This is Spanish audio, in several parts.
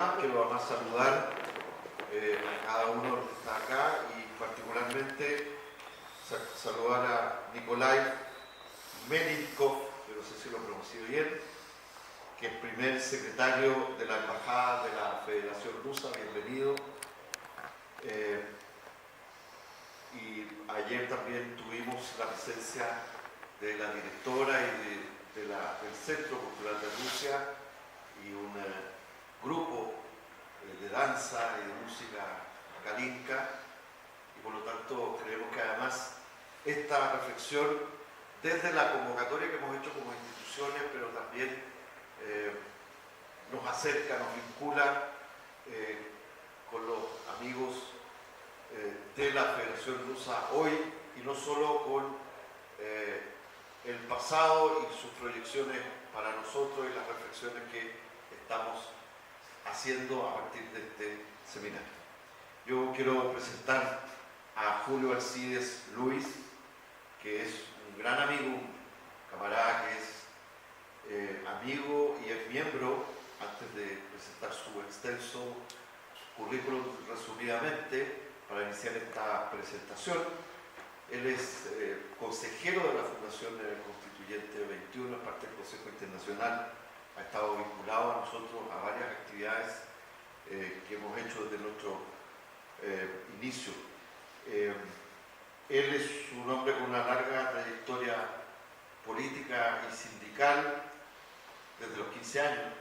Quiero además saludar a cada uno de los que está acá y particularmente saludar a Nikolai Melnikov, que no sé si lo pronuncio bien, que es primer secretario de la Embajada de la Federación Rusa. Bienvenido. Y ayer también tuvimos la presencia de la directora y del Centro Cultural de Rusia y un grupo de danza y de música kalinka, y por lo tanto creemos que además esta reflexión desde la convocatoria que hemos hecho como instituciones, pero también nos acerca, nos vincula con los amigos de la Federación Rusa hoy, y no solo con el pasado y sus proyecciones para nosotros y las reflexiones que estamos haciendo a partir de este seminario. Yo quiero presentar a Julio Alcides Luis, que es un gran amigo, un camarada que es amigo y es miembro, antes de presentar su extenso currículum resumidamente, para iniciar esta presentación. Él es consejero de la Fundación Constituyente 21, es parte del Consejo Internacional, ha estado vinculado a nosotros a varias actividades que hemos hecho desde nuestro inicio. Él es un hombre con una larga trayectoria política y sindical desde los 15 años,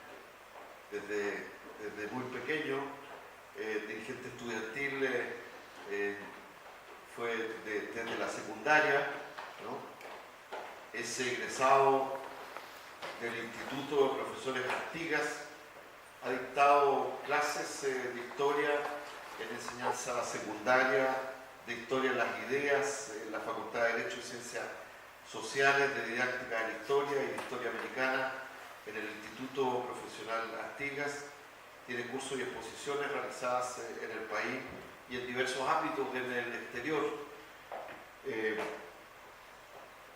desde muy pequeño, dirigente estudiantil, fue desde la secundaria, ¿no? Es egresado del Instituto de Profesores Artigas, ha dictado clases de historia en enseñanza secundaria, de historia de las ideas en la Facultad de Derecho y Ciencias Sociales, de didáctica de la historia y de historia americana en el Instituto Profesional Artigas. Tiene cursos y exposiciones realizadas en el país y en diversos ámbitos en el exterior.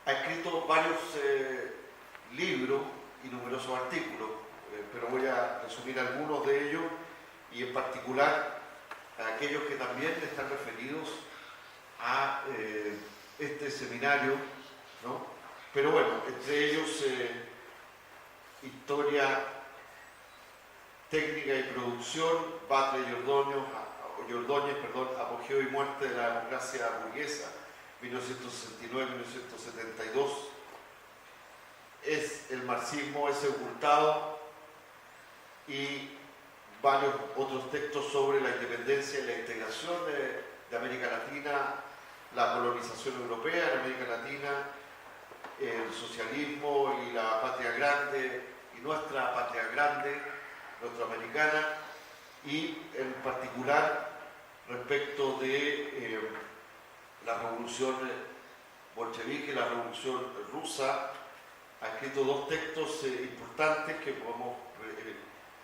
Ha escrito varios libros y numerosos artículos, pero voy a resumir algunos de ellos, y en particular a aquellos que también están referidos a este seminario, ¿no? Pero bueno, entre ellos historia, técnica y producción, Batlle y Ordóñez, apogeo y muerte de la democracia burguesa, 1969-1972. Es el marxismo ese ocultado, y varios otros textos sobre la independencia y la integración de América Latina, la colonización europea en América Latina, el socialismo y la patria grande, y nuestra patria grande, norteamericana, y en particular respecto de la revolución bolchevique, la revolución rusa. Ha escrito dos textos importantes que podemos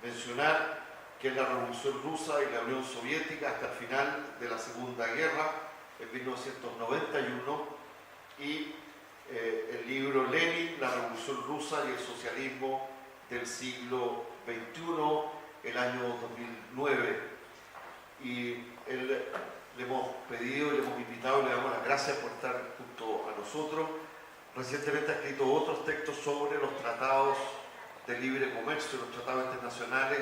mencionar, que es la revolución rusa y la Unión Soviética hasta el final de la Segunda Guerra, en 1991, y el libro Lenin, la revolución rusa y el socialismo del siglo XXI, el año 2009. Y le hemos pedido, le hemos invitado, le damos las gracias por estar junto a nosotros. Recientemente ha escrito otros textos sobre los tratados de libre comercio, los tratados internacionales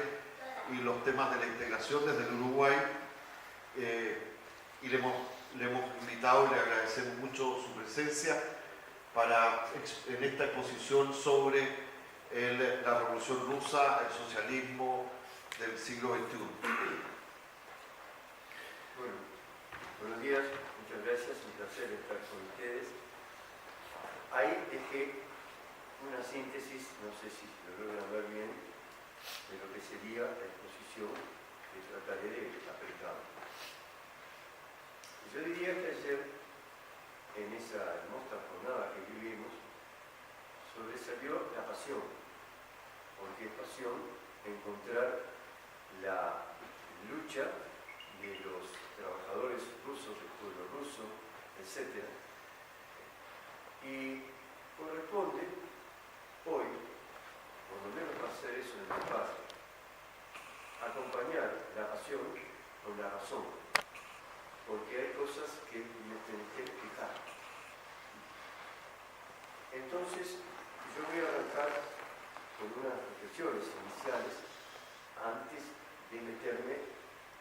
y los temas de la integración desde el Uruguay. Y le hemos invitado y le agradecemos mucho su presencia en esta exposición sobre la revolución rusa, el socialismo del siglo XXI. Bueno, buenos días, muchas gracias, un placer estar con ustedes. Ahí dejé una síntesis, no sé si lo logran ver bien, de lo que sería la exposición que trataré de aplicar. Yo diría que ayer, en esa hermosa jornada que vivimos, sobresalió la pasión, porque es pasión encontrar la lucha de los trabajadores rusos, del pueblo ruso, etc. Y corresponde hoy, por lo menos para hacer eso en el espacio, a compartir la pasión con la razón, porque hay cosas que me tenés que explicar. Entonces, yo voy a arrancar con unas reflexiones iniciales antes de meterme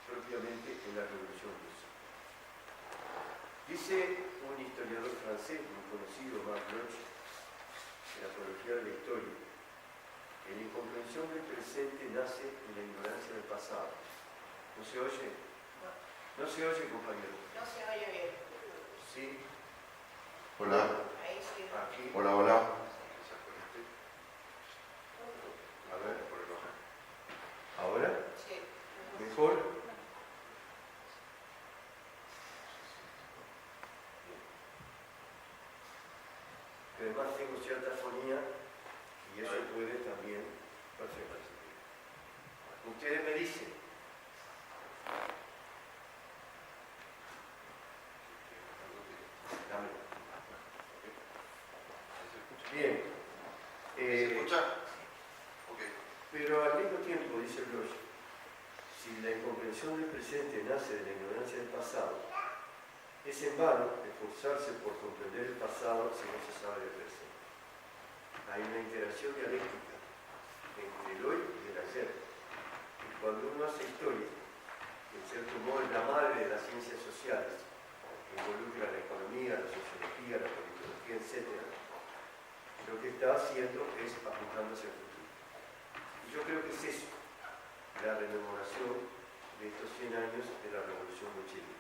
propiamente en la Revolución Rusa. Dice un historiador francés muy conocido, Marc Bloch, en la Apología de la Historia, que la incomprensión del presente nace en la ignorancia del pasado. ¿No se oye? No se oye, compañero. No se oye bien. Sí. Hola. Ahí sí. Aquí. Hola, hola. A ver. ¿Ahora? Sí. ¿Mejor? Además tengo cierta fonía y eso puede también perfecto. Ustedes me dicen. Dame. Bien. ¿Se escucha? Ok. Pero al mismo tiempo, dice Bloch, si la incomprensión del presente nace de la ignorancia del pasado, es en vano esforzarse por comprender el pasado si no se sabe del presente. Hay una interacción dialéctica entre el hoy y el ayer. Y cuando uno hace historia, que en cierto modo es la madre de las ciencias sociales, que involucra la economía, la sociología, la politología, etc., lo que está haciendo es apuntando hacia el futuro. Y yo creo que es eso, la rememoración de estos 100 años de la Revolución Bolchevique.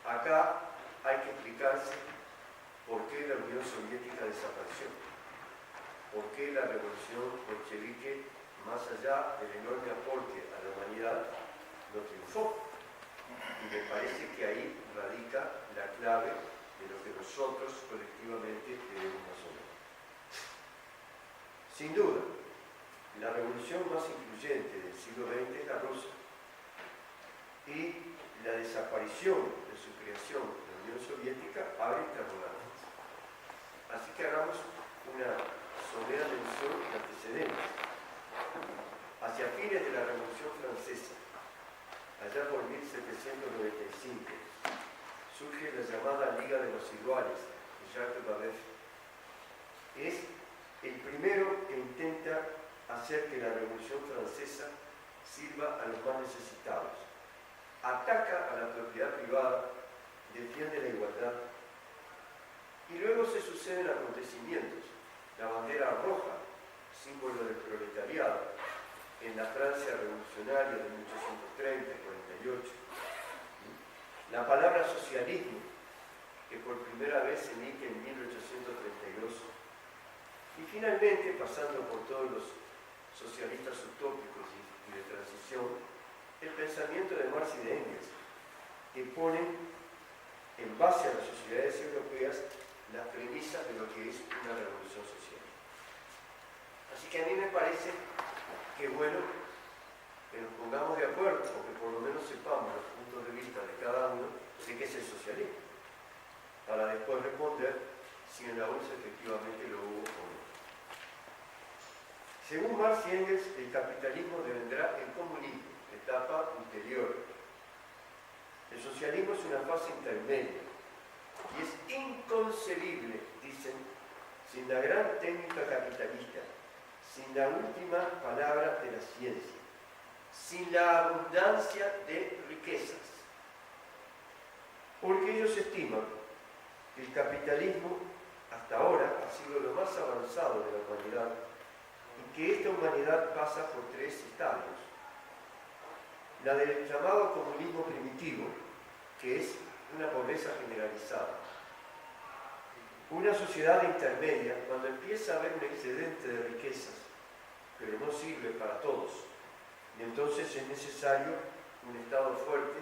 Acá hay que explicarse por qué la Unión Soviética desapareció, por qué la Revolución Bolchevique, más allá del enorme aporte a la humanidad, no triunfó. Y me parece que ahí radica la clave de lo que nosotros colectivamente debemos asumir. Sin duda, la revolución más influyente del siglo XX es la rusa. Y la desaparición de su creación en la Unión Soviética abre interrogantes. Así que hagamos una somera mención de antecedentes. Hacia fines de la Revolución Francesa, allá por 1795, surge la llamada Liga de los Iguales de Jacques Babeuf. Es el primero que intenta hacer que la Revolución Francesa sirva a los más necesitados. Ataca a la propiedad privada, defiende la igualdad. Y luego se suceden acontecimientos. La bandera roja, símbolo del proletariado, en la Francia revolucionaria de 1830-48. La palabra socialismo, que por primera vez se emite en 1832. Y finalmente, pasando por todos los socialistas utópicos y de transición, el pensamiento de Marx y de Engels, que ponen en base a las sociedades europeas las premisas de lo que es una revolución social. Así que a mí me parece que bueno que nos pongamos de acuerdo, o que por lo menos sepamos los puntos de vista de cada uno de qué es el socialismo, para después responder si en la URSS efectivamente lo hubo o no. Según Marx y Engels, el capitalismo devendrá el comunismo, etapa ulterior. El socialismo es una fase intermedia y es inconcebible, dicen, sin la gran técnica capitalista, sin la última palabra de la ciencia, sin la abundancia de riquezas. Porque ellos estiman que el capitalismo hasta ahora ha sido lo más avanzado de la humanidad y que esta humanidad pasa por tres estadios. La del llamado comunismo primitivo, que es una pobreza generalizada. Una sociedad intermedia, cuando empieza a haber un excedente de riquezas, pero no sirve para todos, y entonces es necesario un Estado fuerte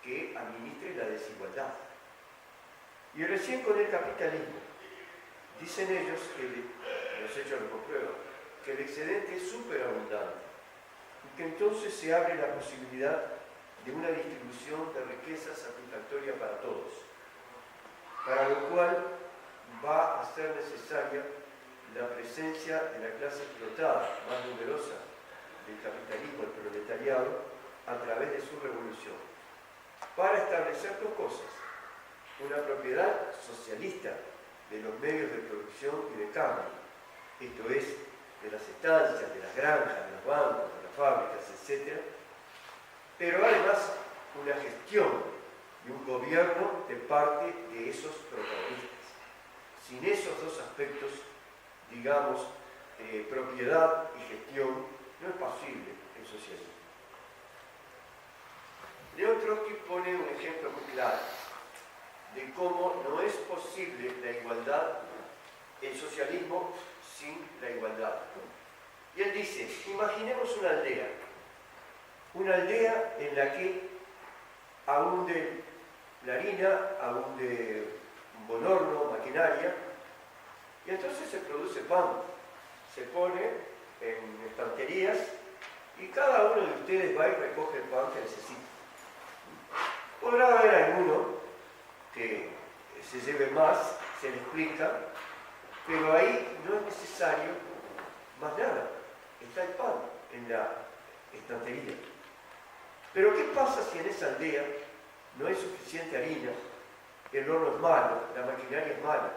que administre la desigualdad. Y recién con el capitalismo, dicen ellos, que los hechos lo comprueban, que el excedente es superabundante, y que entonces se abre la posibilidad de una distribución de riquezas satisfactoria para todos, para lo cual va a ser necesaria la presencia de la clase explotada, más numerosa del capitalismo, el proletariado, a través de su revolución, para establecer dos cosas: una propiedad socialista de los medios de producción y de cambio, esto es, de las estancias, de las granjas, de los bancos, de las fábricas, etc., pero además una gestión y un gobierno de parte de esos protagonistas. Sin esos dos aspectos, digamos, propiedad y gestión, no es posible el socialismo. León Trotsky pone un ejemplo muy claro de cómo no es posible la igualdad, el socialismo sin la igualdad. Y él dice, imaginemos una aldea en la que abunde la harina, abunde un buen horno, maquinaria, y entonces se produce pan, se pone en estanterías y cada uno de ustedes va y recoge el pan que necesita. Podrá haber alguno que se lleve más, se le explica, pero ahí no es necesario más nada. Está el pan en la estantería. Pero ¿qué pasa si en esa aldea no hay suficiente harina, el horno es malo, la maquinaria es mala?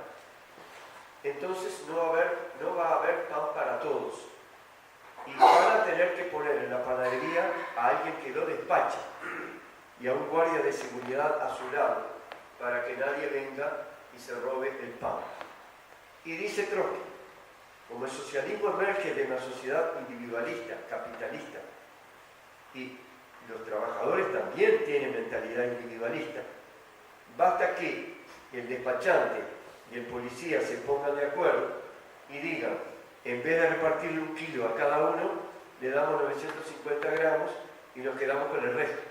Entonces no va a haber pan para todos. Y van a tener que poner en la panadería a alguien que lo despache y a un guardia de seguridad a su lado para que nadie venga y se robe el pan. Y dice Trotsky, como el socialismo emerge de una sociedad individualista, capitalista, y los trabajadores también tienen mentalidad individualista, basta que el despachante y el policía se pongan de acuerdo y digan, en vez de repartirle 1 kilo a cada uno, le damos 950 gramos y nos quedamos con el resto.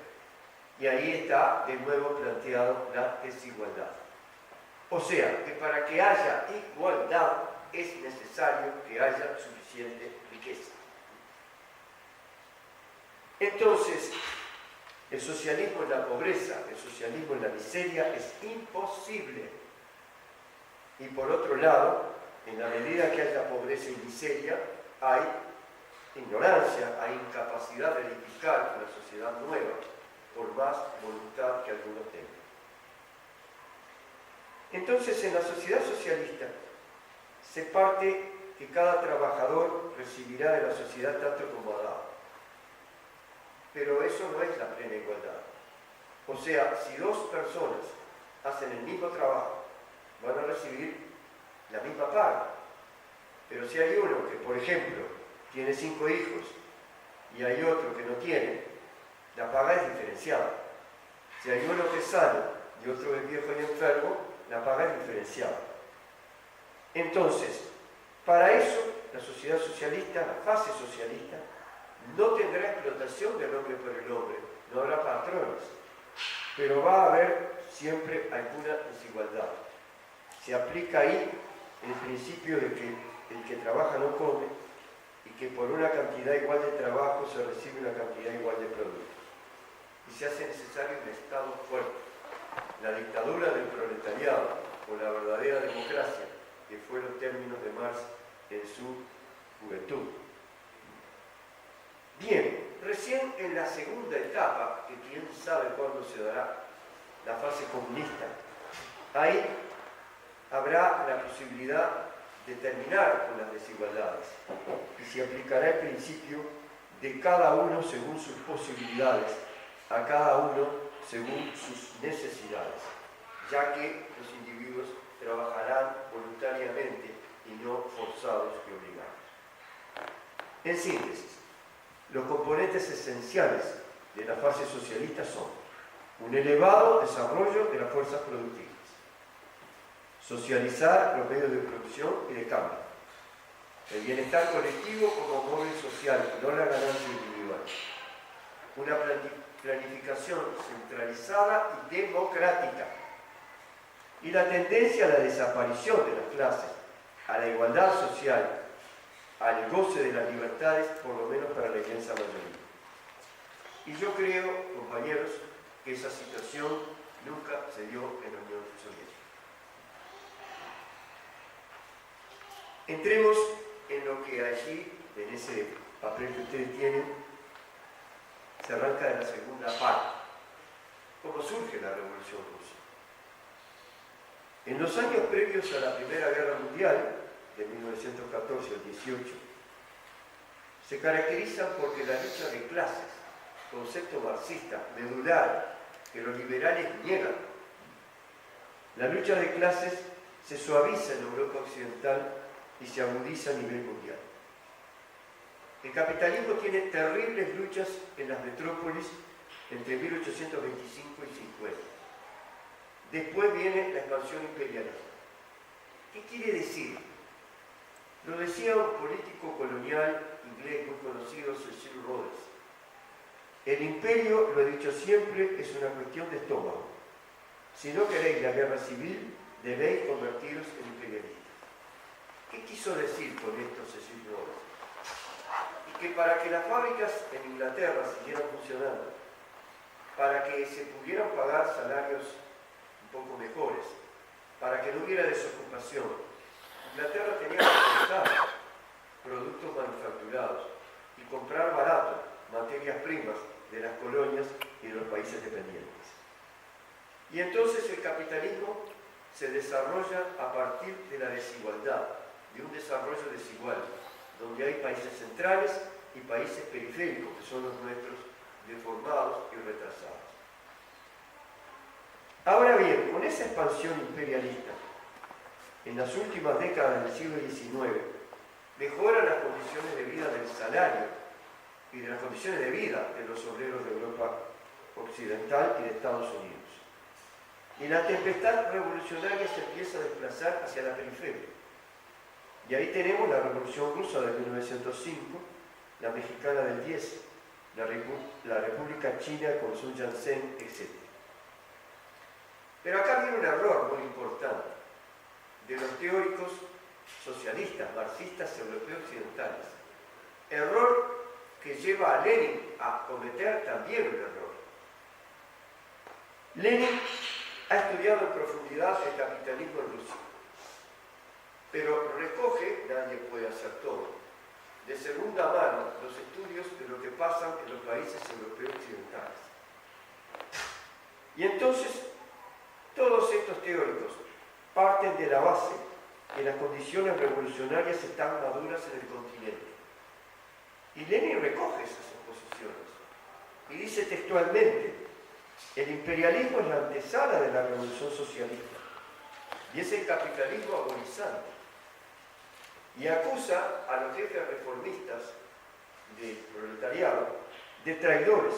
Y ahí está de nuevo planteado la desigualdad. O sea, que para que haya igualdad es necesario que haya suficiente riqueza. Entonces, el socialismo en la pobreza, el socialismo en la miseria es imposible. Y por otro lado, en la medida que haya pobreza y miseria, hay ignorancia, hay incapacidad de edificar una sociedad nueva, por más voluntad que algunos tengan. Entonces, en la sociedad socialista se parte que cada trabajador recibirá de la sociedad tanto como ha dado. Pero eso no es la plena igualdad. O sea, si dos personas hacen el mismo trabajo, van a recibir la misma paga. Pero si hay uno que, por ejemplo, tiene 5 hijos y hay otro que no tiene, la paga es diferenciada. Si hay uno que es sano y otro es viejo y enfermo, la paga es diferenciada. Entonces, para eso, la sociedad socialista, la fase socialista, no tendrá explotación del hombre por el hombre, no habrá patrones, pero va a haber siempre alguna desigualdad. Se aplica ahí el principio de que el que trabaja no come y que por una cantidad igual de trabajo se recibe una cantidad igual de productos. Y se hace necesario un Estado fuerte. La dictadura del proletariado o la verdadera democracia, que fueron términos de Marx en su juventud. Bien, recién en la segunda etapa, que quién sabe cuándo se dará, la fase comunista, ahí habrá la posibilidad de terminar con las desigualdades y se aplicará el principio de cada uno según sus posibilidades, a cada uno según sus necesidades, ya que los individuos trabajarán voluntariamente y no forzados y obligados. En síntesis, los componentes esenciales de la fase socialista son un elevado desarrollo de las fuerzas productivas, socializar los medios de producción y de cambio, el bienestar colectivo como móvil social, no la ganancia individual, una planificación centralizada y democrática, y la tendencia a la desaparición de las clases, a la igualdad social, al goce de las libertades, por lo menos para la inmensa mayoría. Y yo creo, compañeros, que esa situación nunca se dio en la Unión Soviética. Entremos en lo que allí, en ese papel que ustedes tienen, se arranca de la segunda parte, cómo surge la Revolución Rusa. En los años previos a la Primera Guerra Mundial, de 1914 al 18, se caracterizan porque la lucha de clases, concepto marxista medular que los liberales niegan. La lucha de clases se suaviza en Europa Occidental y se agudiza a nivel mundial. El capitalismo tiene terribles luchas en las metrópolis entre 1825 y 50. Después viene la expansión imperialista. ¿Qué quiere decir? Lo decía un político colonial inglés muy conocido, Cecil Rhodes. El imperio, lo he dicho siempre, es una cuestión de estómago. Si no queréis la guerra civil, debéis convertiros en imperialistas. ¿Qué quiso decir con esto Cecil Rhodes? Que para que las fábricas en Inglaterra siguieran funcionando, para que se pudieran pagar salarios un poco mejores, para que no hubiera desocupación, Inglaterra tenía que importar productos manufacturados y comprar barato materias primas de las colonias y de los países dependientes. Y entonces el capitalismo se desarrolla a partir de la desigualdad, de un desarrollo desigual, donde hay países centrales y países periféricos, que son los nuestros, deformados y retrasados. Ahora bien, con esa expansión imperialista, en las últimas décadas del siglo XIX, mejoran las condiciones de vida del salario y de las condiciones de vida de los obreros de Europa Occidental y de Estados Unidos. Y la tempestad revolucionaria se empieza a desplazar hacia la periferia. Y ahí tenemos la Revolución Rusa de 1905, la Mexicana del 10, la República China con Sun Yat-sen, etc. Pero acá viene un error muy importante de los teóricos socialistas, marxistas, europeos occidentales. Error que lleva a Lenin a cometer también un error. Lenin ha estudiado en profundidad el capitalismo en Rusia, pero recoge, nadie puede hacer todo, de segunda mano los estudios de lo que pasa en los países europeos occidentales. Y entonces, todos estos teóricos parten de la base que las condiciones revolucionarias están maduras en el continente. Y Lenin recoge esas exposiciones y dice textualmente: el imperialismo es la antesala de la revolución socialista y es el capitalismo agonizante. Y acusa a los jefes reformistas del proletariado de traidores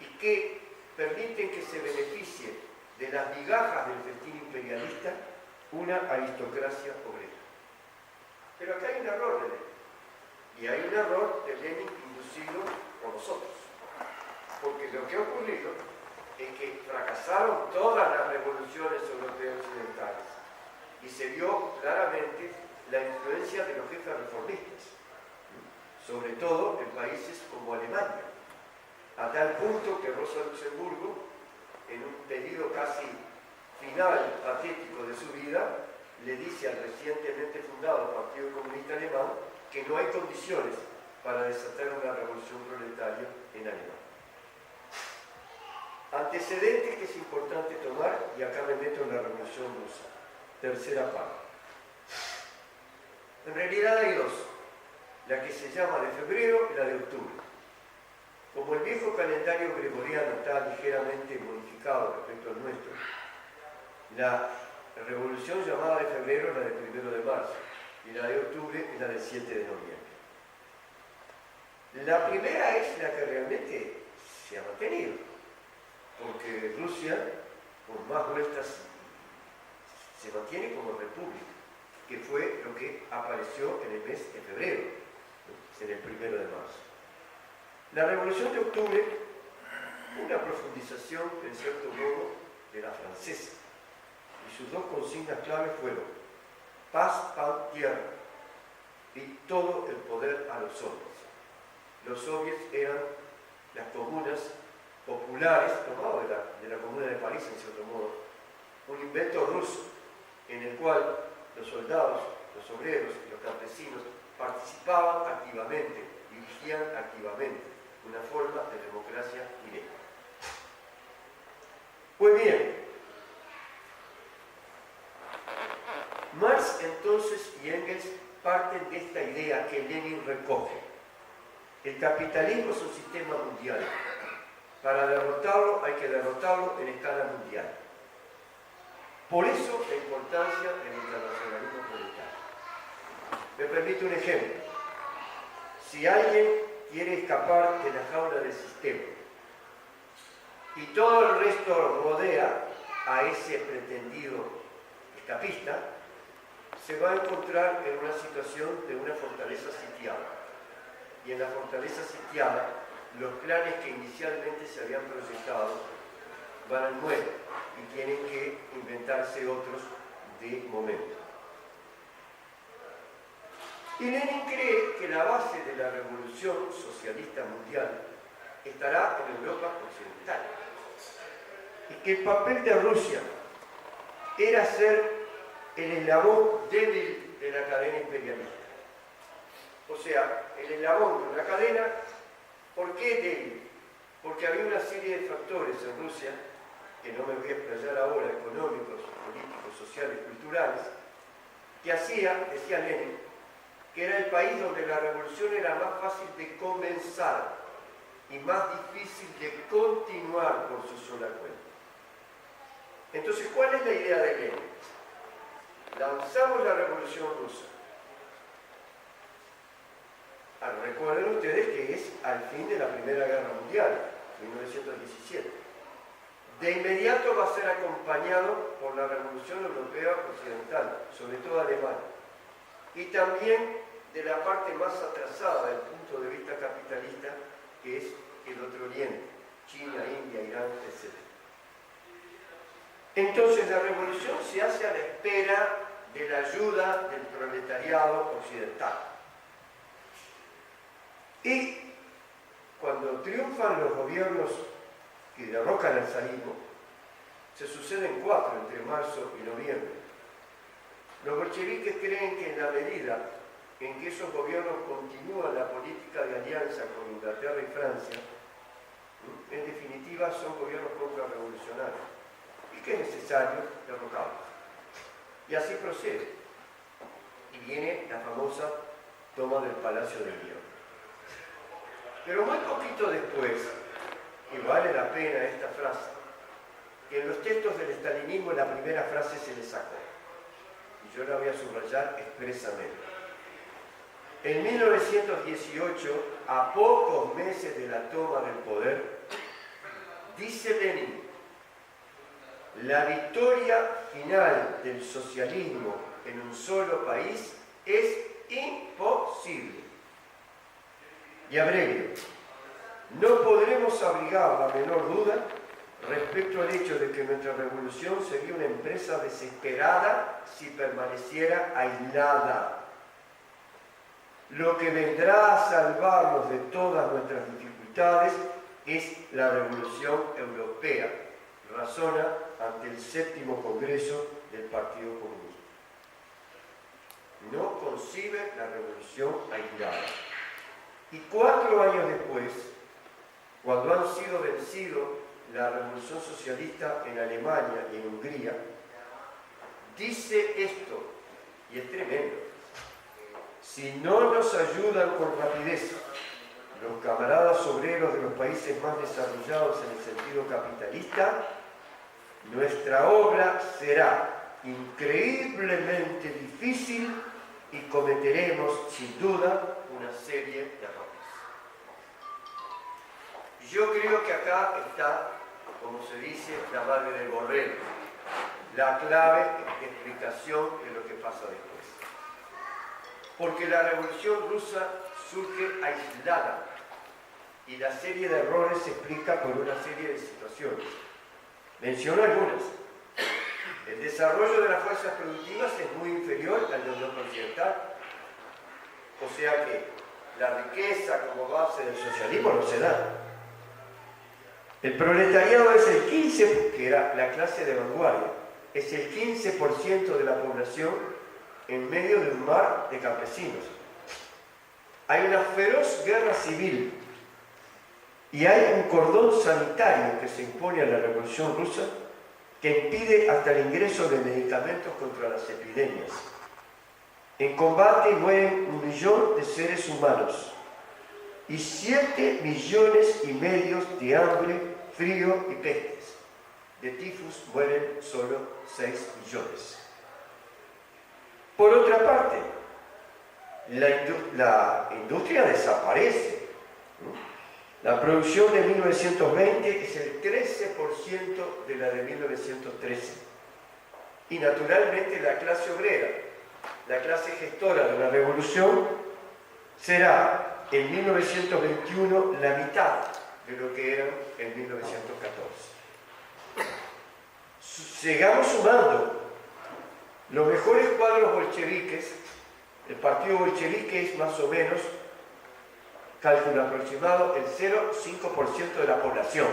y que permiten que se beneficie de las migajas del festín imperialista una aristocracia obrera. Pero acá hay un error de Lenin. Y hay un error de Lenin inducido por nosotros. Porque lo que ha ocurrido es que fracasaron todas las revoluciones europeas occidentales y se vio claramente la influencia de los jefes reformistas, sobre todo en países como Alemania, a tal punto que Rosa Luxemburgo, en un pedido casi final, patético de su vida, le dice al recientemente fundado Partido Comunista Alemán que no hay condiciones para desatar una revolución proletaria en Alemania. Antecedentes que es importante tomar, y acá me meto en la Revolución Rusa. Tercera parte. En realidad hay dos, la que se llama de febrero y la de octubre. Como el viejo calendario gregoriano está ligeramente modificado respecto al nuestro, la revolución llamada de febrero es la del 1 de marzo y la de octubre es la del 7 de noviembre. La primera es la que realmente se ha mantenido, porque Rusia, por más vueltas, se mantiene como república, que fue lo que apareció en el mes de febrero, en el 1 de marzo. La Revolución de Octubre, una profundización, en cierto modo, de la francesa, y sus dos consignas claves fueron paz, pan, tierra, y todo el poder a los soviets. Los soviets eran las comunas populares, tomado de la Comuna de París, en cierto modo, un invento ruso, en el cual los soldados, los obreros y los campesinos participaban activamente, dirigían activamente, una forma de democracia bien. Marx entonces y Engels parten de esta idea que Lenin recoge. El capitalismo es un sistema mundial. Para derrotarlo hay que derrotarlo en escala mundial. Por eso la importancia del internacionalismo monetario. Me permite un ejemplo. Si alguien quiere escapar de la jaula del sistema y todo el resto rodea a ese pretendido escapista, se va a encontrar en una situación de una fortaleza sitiada. Y en la fortaleza sitiada, los planes que inicialmente se habían proyectado van al muere y tienen que inventarse otros de momento. Y Lenin cree que la base de la revolución socialista mundial estará en Europa occidental y que el papel de Rusia era ser el eslabón débil de la cadena imperialista. O sea, el eslabón de una cadena, ¿por qué débil? Porque había una serie de factores en Rusia, que no me voy a explayar ahora, económicos, políticos, sociales, culturales, que hacía, decía Lenin, que era el país donde la revolución era más fácil de comenzar y más difícil de continuar por su sola cuenta. Entonces, ¿cuál es la idea de Lenin? Lanzamos la revolución rusa. Recuerden ustedes que es al fin de la Primera Guerra Mundial, 1917. De inmediato va a ser acompañado por la Revolución Europea Occidental, sobre todo Alemania. Y también de la parte más atrasada del punto de vista capitalista, que es el Otro Oriente, China, India, Irán, etc. Entonces la revolución se hace a la espera de la ayuda del proletariado occidental. Y cuando triunfan los gobiernos que derrocan al zarismo, se suceden 4 entre marzo y noviembre. Los bolcheviques creen que en la medida en que esos gobiernos continúan la política de alianza con Inglaterra y Francia, en definitiva son gobiernos contrarrevolucionarios y que es necesario derrocarlos. Y así procede. Y viene la famosa toma del Palacio de Hierro. Pero muy poquito después, y vale la pena esta frase, que en los textos del estalinismo la primera frase se le sacó. Y yo la voy a subrayar expresamente. En 1918, a pocos meses de la toma del poder, dice Lenin, la victoria final del socialismo en un solo país es imposible. Y abrevio, no podremos abrigar la menor duda respecto al hecho de que nuestra revolución sería una empresa desesperada si permaneciera aislada. Lo que vendrá a salvarnos de todas nuestras dificultades es la revolución europea, razona ante el 7º Congreso del Partido Comunista. No concibe la revolución aislada. Y 4 años después, cuando han sido vencidos la revolución socialista en Alemania y en Hungría, dice esto, y es tremendo: si no nos ayudan con rapidez los camaradas obreros de los países más desarrollados en el sentido capitalista, nuestra obra será increíblemente difícil y cometeremos, sin duda, una serie de errores. Yo creo que acá está, como se dice, la madre del borrego, la clave de explicación de lo que pasa después. Porque la revolución rusa surge aislada y la serie de errores se explica por una serie de situaciones. Menciono algunas. El desarrollo de las fuerzas productivas es muy inferior al de la Unión Occidental. O sea que la riqueza como base del socialismo no se da. El proletariado es el 15%, que era la clase de vanguardia, es el 15% de la población en medio de un mar de campesinos. Hay una feroz guerra civil y hay un cordón sanitario que se impone a la revolución rusa que impide hasta el ingreso de medicamentos contra las epidemias. En combate mueren 1 millón de seres humanos y 7,5 millones de hambre, frío y pestes. De tifus mueren solo 6 millones. Por otra parte, la industria desaparece. La producción de 1920 es el 13% de la de 1913. Y naturalmente la clase obrera, la clase gestora de la revolución, será en 1921 la mitad de lo que eran en 1914. Sigamos sumando los mejores cuadros bolcheviques. El partido bolchevique es más o menos, cálculo aproximado, el 0,5% de la población.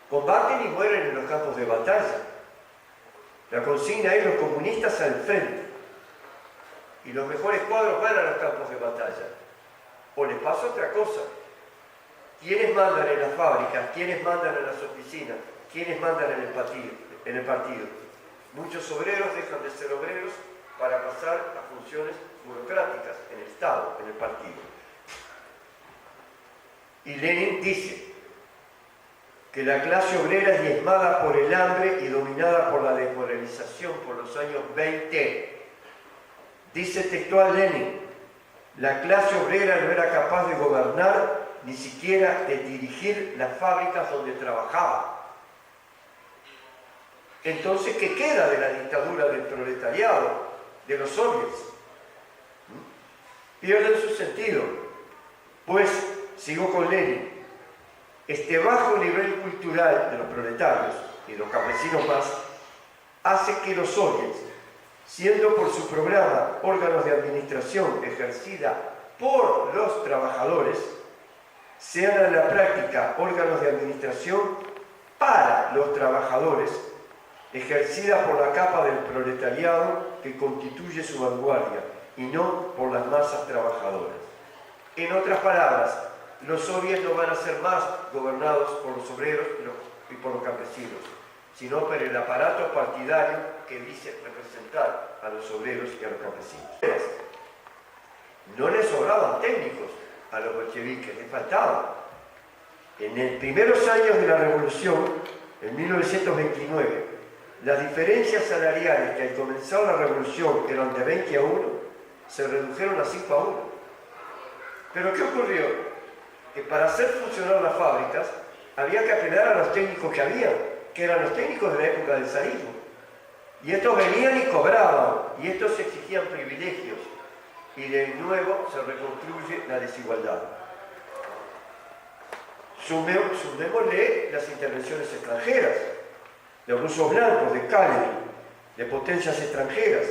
Combaten y mueren en los campos de batalla. La consigna es los comunistas al frente. Y los mejores cuadros van a los campos de batalla. O les pasa otra cosa. ¿Quiénes mandan en las fábricas? ¿Quiénes mandan en las oficinas? ¿Quiénes mandan en el partido? Muchos obreros dejan de ser obreros para pasar a funciones burocráticas en el Estado, en el partido. Y Lenin dice que la clase obrera es diezmada por el hambre y dominada por la desmoralización por los años 20. Dice textual Lenin, la clase obrera no era capaz de gobernar, ni siquiera de dirigir las fábricas donde trabajaba. Entonces, ¿qué queda de la dictadura del proletariado, de los soviets? Pierden su sentido, pues, sigo con Lenin, este bajo nivel cultural de los proletarios y los campesinos más, hace que los soviets, siendo por su programa órganos de administración ejercida por los trabajadores, sean en la práctica órganos de administración para los trabajadores, ejercida por la capa del proletariado que constituye su vanguardia y no por las masas trabajadoras. En otras palabras, los soviets no van a ser más gobernados por los obreros y por los campesinos, sino por el aparato partidario que dice representar a los obreros y a los campesinos. No les sobraban técnicos a los bolcheviques, les faltaban. En los primeros años de la revolución, en 1929, las diferencias salariales que al comenzar la revolución eran de 20-1, se redujeron a 5-1. ¿Pero qué ocurrió? Que para hacer funcionar las fábricas había que apelar a los técnicos que había, que eran los técnicos de la época del zarismo. Y estos venían y cobraban, y estos exigían privilegios. Y de nuevo se reconstruye la desigualdad. Sumémosle las intervenciones extranjeras, de rusos blancos, de Kálin, de potencias extranjeras.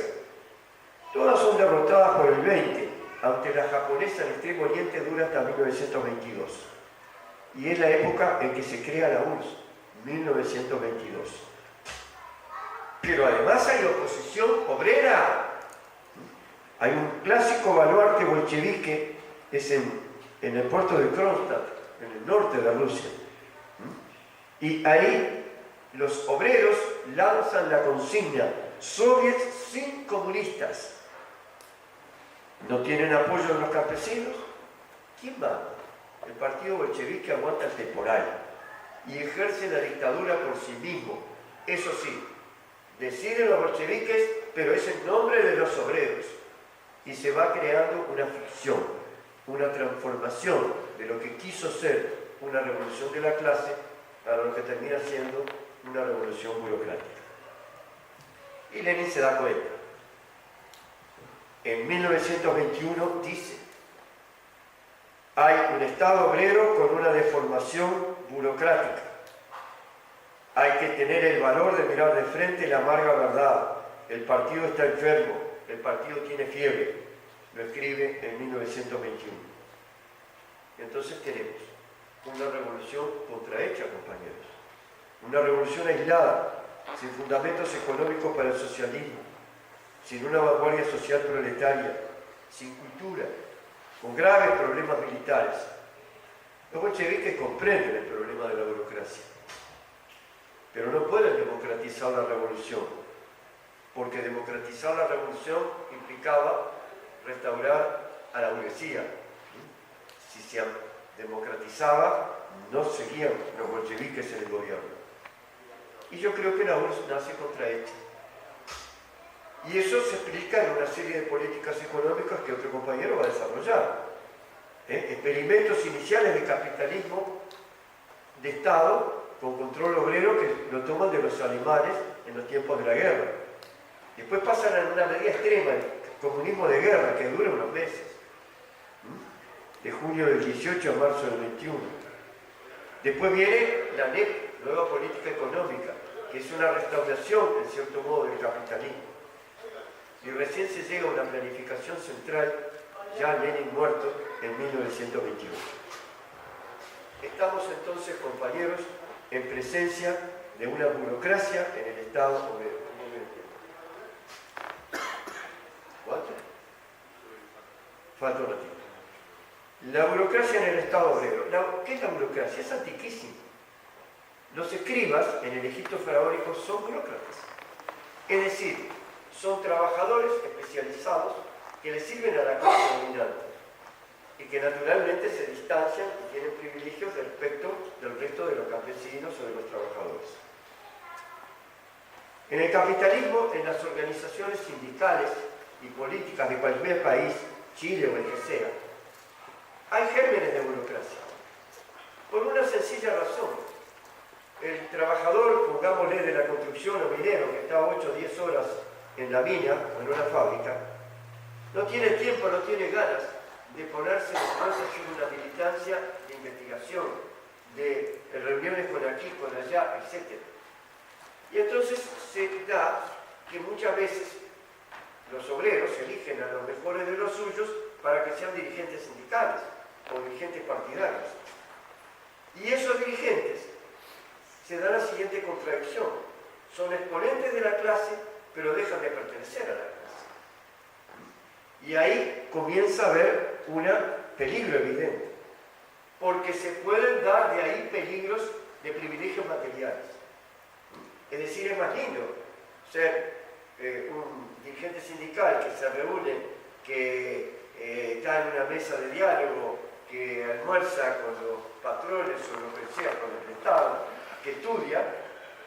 Todas son derrotadas por el 20, aunque la japonesa en Extremo Oriente dura hasta 1922. Y es la época en que se crea la URSS, 1922. Pero además hay oposición obrera. Hay un clásico baluarte bolchevique, es en el puerto de Kronstadt, en el norte de Rusia. Y ahí los obreros lanzan la consigna, soviets sin comunistas. ¿No tienen apoyo de los campesinos? ¿Quién manda? El partido bolchevique aguanta el temporal y ejerce la dictadura por sí mismo. Eso sí, deciden los bolcheviques, pero es en nombre de los obreros. Y se va creando una ficción, una transformación de lo que quiso ser una revolución de la clase a lo que termina siendo una revolución burocrática. Y Lenin se da cuenta. En 1921 dice, hay un Estado obrero con una deformación burocrática. Hay que tener el valor de mirar de frente la amarga verdad. El partido está enfermo, el partido tiene fiebre. Lo escribe en 1921. Entonces tenemos una revolución contrahecha, compañeros. Una revolución aislada, sin fundamentos económicos para el socialismo, sin una vanguardia social proletaria, sin cultura, con graves problemas militares. Los bolcheviques comprenden el problema de la burocracia. pero no pueden democratizar la revolución, porque democratizar la revolución implicaba restaurar a la burguesía. Si se democratizaba, no seguían los bolcheviques en el gobierno. Y yo creo que la URSS nace contrahecha. Y eso se explica en una serie de políticas económicas que otro compañero va a desarrollar. Experimentos iniciales de capitalismo de Estado con control obrero que lo toman de los alemanes en los tiempos de la guerra. Después pasan a una medida extrema, el comunismo de guerra, que dura unos meses. De junio del 18 a marzo del 21. Después viene la NEP, nueva política económica, que es una restauración, en cierto modo, del capitalismo. Y recién se llega a una planificación central, ya Lenin muerto, en 1921. Estamos entonces, compañeros, en presencia de una burocracia en el Estado obrero. ¿Cuánto? Falta un ratito. La burocracia en el Estado obrero. ¿Qué es la burocracia? Es antiquísimo. Los escribas en el Egipto faraónico son burócratas. Es decir, son trabajadores especializados que le sirven a la clase dominante y que naturalmente se distancian y tienen privilegios respecto del resto de los campesinos o de los trabajadores. En el capitalismo, en las organizaciones sindicales y políticas de cualquier país, Chile o el que sea, hay gérmenes de burocracia. Por una sencilla razón. El trabajador, pongámosle de la construcción o minero, que está 8 o 10 horas en la mina o en una fábrica, no tiene tiempo, no tiene ganas de ponerse después a hacer una militancia de investigación, de reuniones con aquí, con allá, etc. Y entonces se da que muchas veces los obreros eligen a los mejores de los suyos para que sean dirigentes sindicales o dirigentes partidarios. Y esos dirigentes se da la siguiente contradicción. Son exponentes de la clase, pero dejan de pertenecer a la clase. Y ahí comienza a haber un peligro evidente, porque se pueden dar de ahí peligros de privilegios materiales. Es decir, es más lindo ser un dirigente sindical que se reúne, que está en una mesa de diálogo, que almuerza con los patrones o lo que sea, con el Estado, que estudia,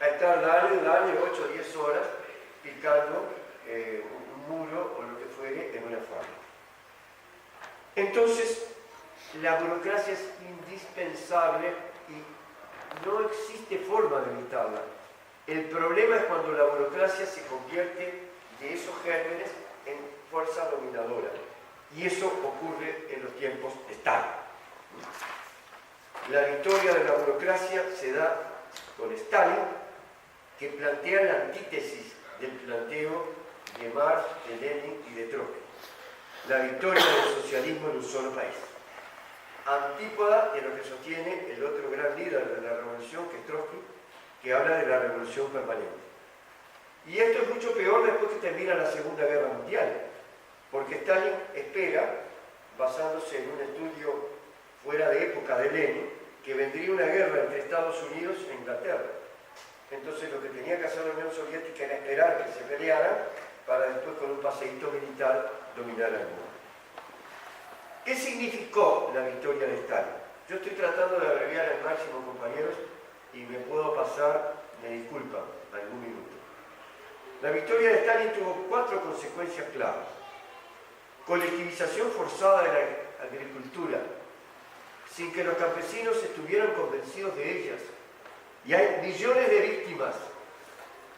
a estar dale 8 o 10 horas picando un muro o lo que fuere en una fábrica. Entonces, la burocracia es indispensable y no existe forma de evitarla. El problema es cuando la burocracia se convierte de esos gérmenes en fuerza dominadora. Y eso ocurre en los tiempos de Stalin. La victoria de la burocracia se da con Stalin, que plantea la antítesis del planteo de Marx, de Lenin y de Trotsky. La victoria del socialismo en un solo país. Antípoda de lo que sostiene el otro gran líder de la revolución, que es Trotsky, que habla de la revolución permanente. Y esto es mucho peor después que termina la Segunda Guerra Mundial, porque Stalin espera, basándose en un estudio fuera de época de Lenin, que vendría una guerra entre Estados Unidos e Inglaterra. Entonces lo que tenía que hacer la Unión Soviética era esperar que se pelearan para después con un paseíto militar dominar el mundo. ¿Qué significó la victoria de Stalin? Yo estoy tratando de abreviar al máximo, compañeros, y me puedo pasar, me disculpan, algún minuto. La victoria de Stalin tuvo 4 consecuencias claves. Colectivización forzada de la agricultura, sin que los campesinos estuvieran convencidos de ellas. Y hay millones de víctimas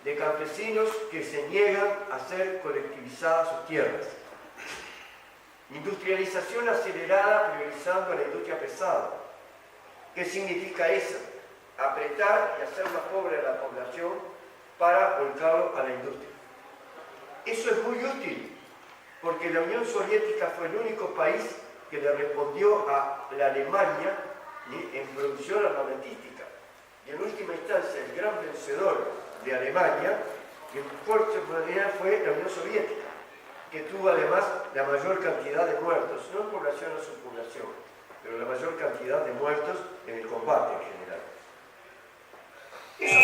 de campesinos que se niegan a hacer colectivizadas sus tierras. Industrialización acelerada priorizando a la industria pesada. ¿Qué significa eso? Apretar y hacer más pobre a la población para volcarlo a la industria. Eso es muy útil, porque la Unión Soviética fue el único país que le respondió a la Alemania en producción armamentística. Y en última instancia, el gran vencedor de Alemania, que en fuerte manera fue la Unión Soviética, que tuvo además la mayor cantidad de muertos, no en población o subpoblación, pero la mayor cantidad de muertos en el combate en general. Eso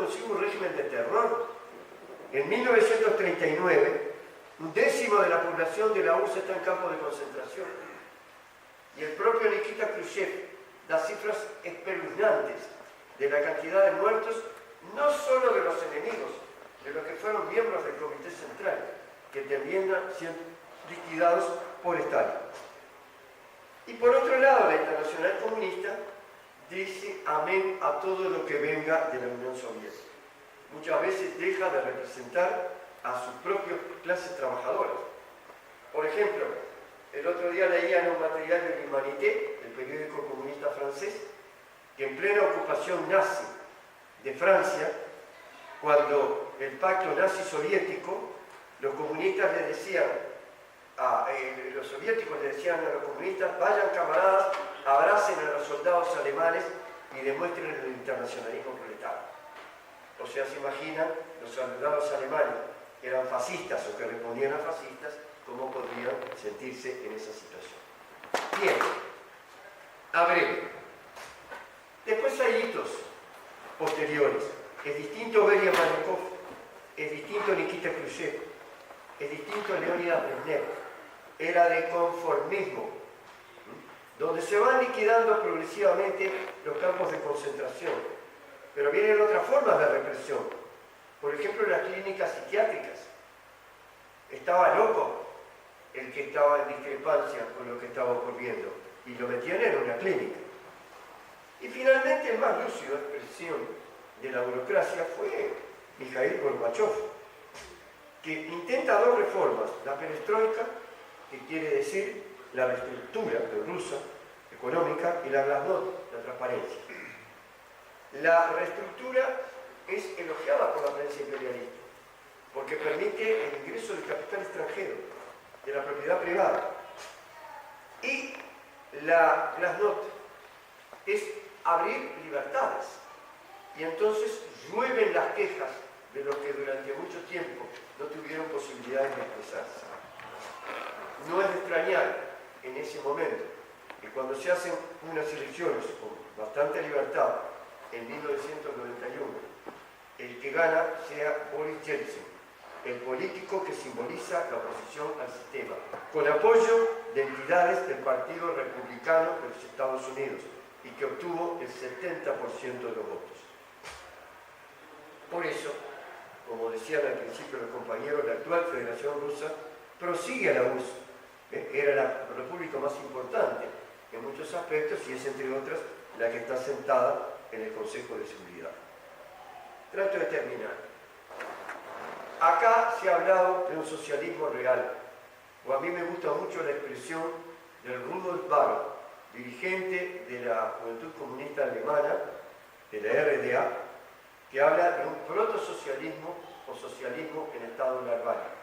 consigo un régimen de terror. En 1939, un décimo de la población de la URSS está en campos de concentración. Y el propio Nikita Khrushchev da cifras espeluznantes de la cantidad de muertos, no solo de los enemigos, de los que fueron miembros del Comité Central, que terminan siendo liquidados por Stalin. Y por otro lado, la Internacional Comunista dice amén a todo lo que venga de la Unión Soviética. Muchas veces deja de representar a sus propias clases trabajadoras. Por ejemplo, el otro día leía en un material de l'Humanité, el periódico comunista francés, que en plena ocupación nazi de Francia, cuando el pacto nazi-soviético, los comunistas le decían, los soviéticos le decían a los comunistas, vayan camaradas, abracen a los soldados alemanes y demuestren el internacionalismo proletario. O sea, se imaginan los soldados alemanes que eran fascistas o que respondían a fascistas, cómo podrían sentirse en esa situación. Bien, a breve. Después hay hitos posteriores. Es distinto Beria Manenkov, es distinto Nikita Khrushchev, es distinto Leonidas Brezhnev. Era de conformismo, donde se van liquidando progresivamente los campos de concentración. Pero vienen otras formas de represión. Por ejemplo, las clínicas psiquiátricas. Estaba loco el que estaba en discrepancia con lo que estaba ocurriendo y lo metían en una clínica. Y finalmente el más lúcido expresión de la burocracia fue Mikhail Gorbachev, que intenta dos reformas, la perestroika, que quiere decir la reestructura rusa, económica, y la glasnost, la transparencia. La reestructura es elogiada por la prensa imperialista, porque permite el ingreso del capital extranjero, de la propiedad privada. Y la glasnost es abrir libertades. Y entonces llueven las quejas de los que durante mucho tiempo no tuvieron posibilidades de expresarse. No es de extrañar en ese momento que cuando se hacen unas elecciones con bastante libertad en 1991, el que gana sea Boris Yeltsin, el político que simboliza la oposición al sistema, con apoyo de entidades del Partido Republicano de los Estados Unidos, y que obtuvo el 70% de los votos. Por eso, como decían al principio los compañeros, la actual Federación Rusa prosigue a la URSS. Era la república más importante en muchos aspectos y es, entre otras, la que está sentada en el Consejo de Seguridad. Trato de terminar. Acá se ha hablado de un socialismo real, o a mí me gusta mucho la expresión del Rudolf Barth, dirigente de la Juventud Comunista Alemana, de la RDA, que habla de un protosocialismo o socialismo en estado larvario.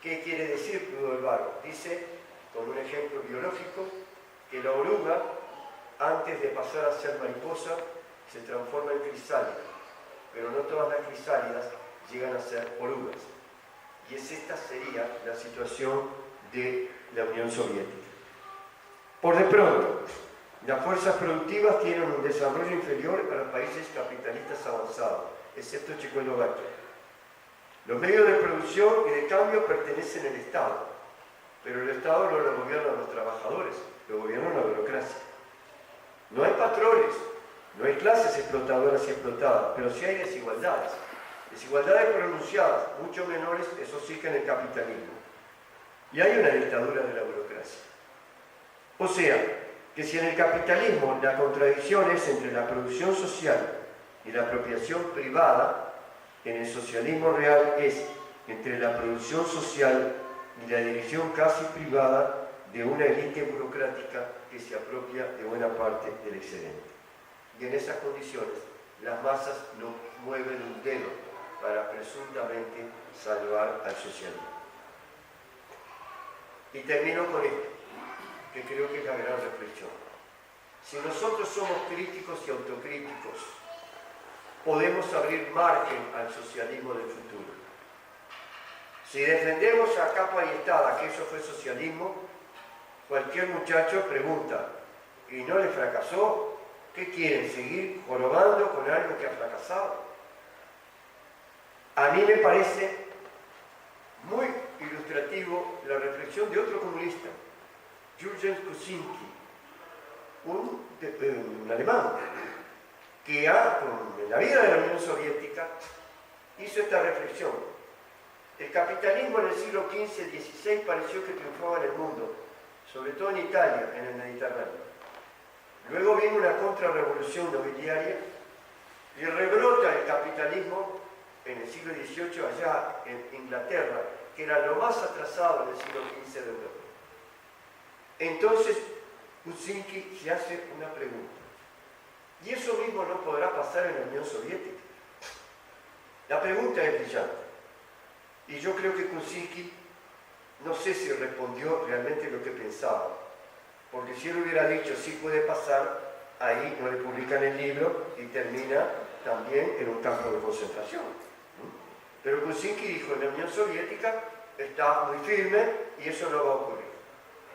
¿Qué quiere decir Rudolf Barth? Dice, con un ejemplo biológico, que la oruga, antes de pasar a ser mariposa, se transforma en crisálida, pero no todas las crisálidas llegan a ser orugas. Y esta sería la situación de la Unión Soviética. Por de pronto, las fuerzas productivas tienen un desarrollo inferior a los países capitalistas avanzados, excepto Checoslovaquia. Los medios de producción y de cambio pertenecen al Estado, pero el Estado no lo gobiernan los trabajadores, lo gobierna la burocracia. No hay patrones, no hay clases explotadoras y explotadas, pero sí hay desigualdades. Desigualdades pronunciadas, mucho menores, eso sí, que en el capitalismo. Y hay una dictadura de la burocracia. O sea, que si en el capitalismo la contradicción es entre la producción social y la apropiación privada, en el socialismo real es entre la producción social y la dirección casi privada de una élite burocrática que se apropia de buena parte del excedente. Y en esas condiciones, las masas no mueven un dedo para presuntamente salvar al socialismo. Y termino con esto, que creo que es la gran reflexión. Si nosotros somos críticos y autocríticos, podemos abrir margen al socialismo del futuro. Si defendemos a capa y espada que eso fue socialismo, cualquier muchacho pregunta, ¿y no le fracasó? ¿Qué quieren? ¿Seguir jorobando con algo que ha fracasado? A mí me parece muy ilustrativo la reflexión de otro comunista, Jürgen Kuczynski, un alemán, que en la vida de la Unión Soviética hizo esta reflexión. El capitalismo en el siglo XV-XVI pareció que triunfaba en el mundo, sobre todo en Italia, en el Mediterráneo. Luego vino una contrarrevolución nobiliaria y rebrota el capitalismo en el siglo XVIII allá en Inglaterra, que era lo más atrasado en el siglo XV de Europa. Entonces, Kuczynski se hace una pregunta. ¿Y eso mismo no podrá pasar en la Unión Soviética? La pregunta es brillante. Y yo creo que Kuczynski, no sé si respondió realmente lo que pensaba. Porque si él hubiera dicho sí puede pasar, ahí no le publican el libro y termina también en un campo de concentración. Pero Kuczynski dijo, en la Unión Soviética está muy firme y eso no va a ocurrir.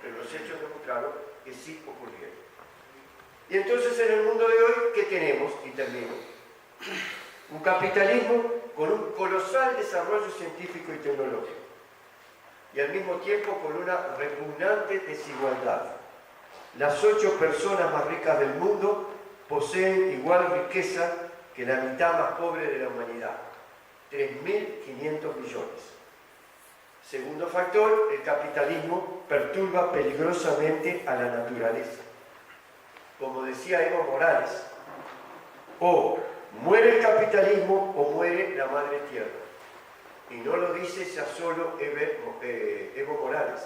Pero los hechos demostraron que sí ocurrieron. Y entonces en el mundo de hoy, ¿qué tenemos? Y termino. Un capitalismo con un colosal desarrollo científico y tecnológico. Y al mismo tiempo con una repugnante desigualdad. Las 8 personas más ricas del mundo poseen igual riqueza que la mitad más pobre de la humanidad. 3.500 millones. Segundo factor, el capitalismo perturba peligrosamente a la naturaleza. Como decía Evo Morales, o muere el capitalismo o muere la madre tierra. Y no lo dice ya solo Evo Morales,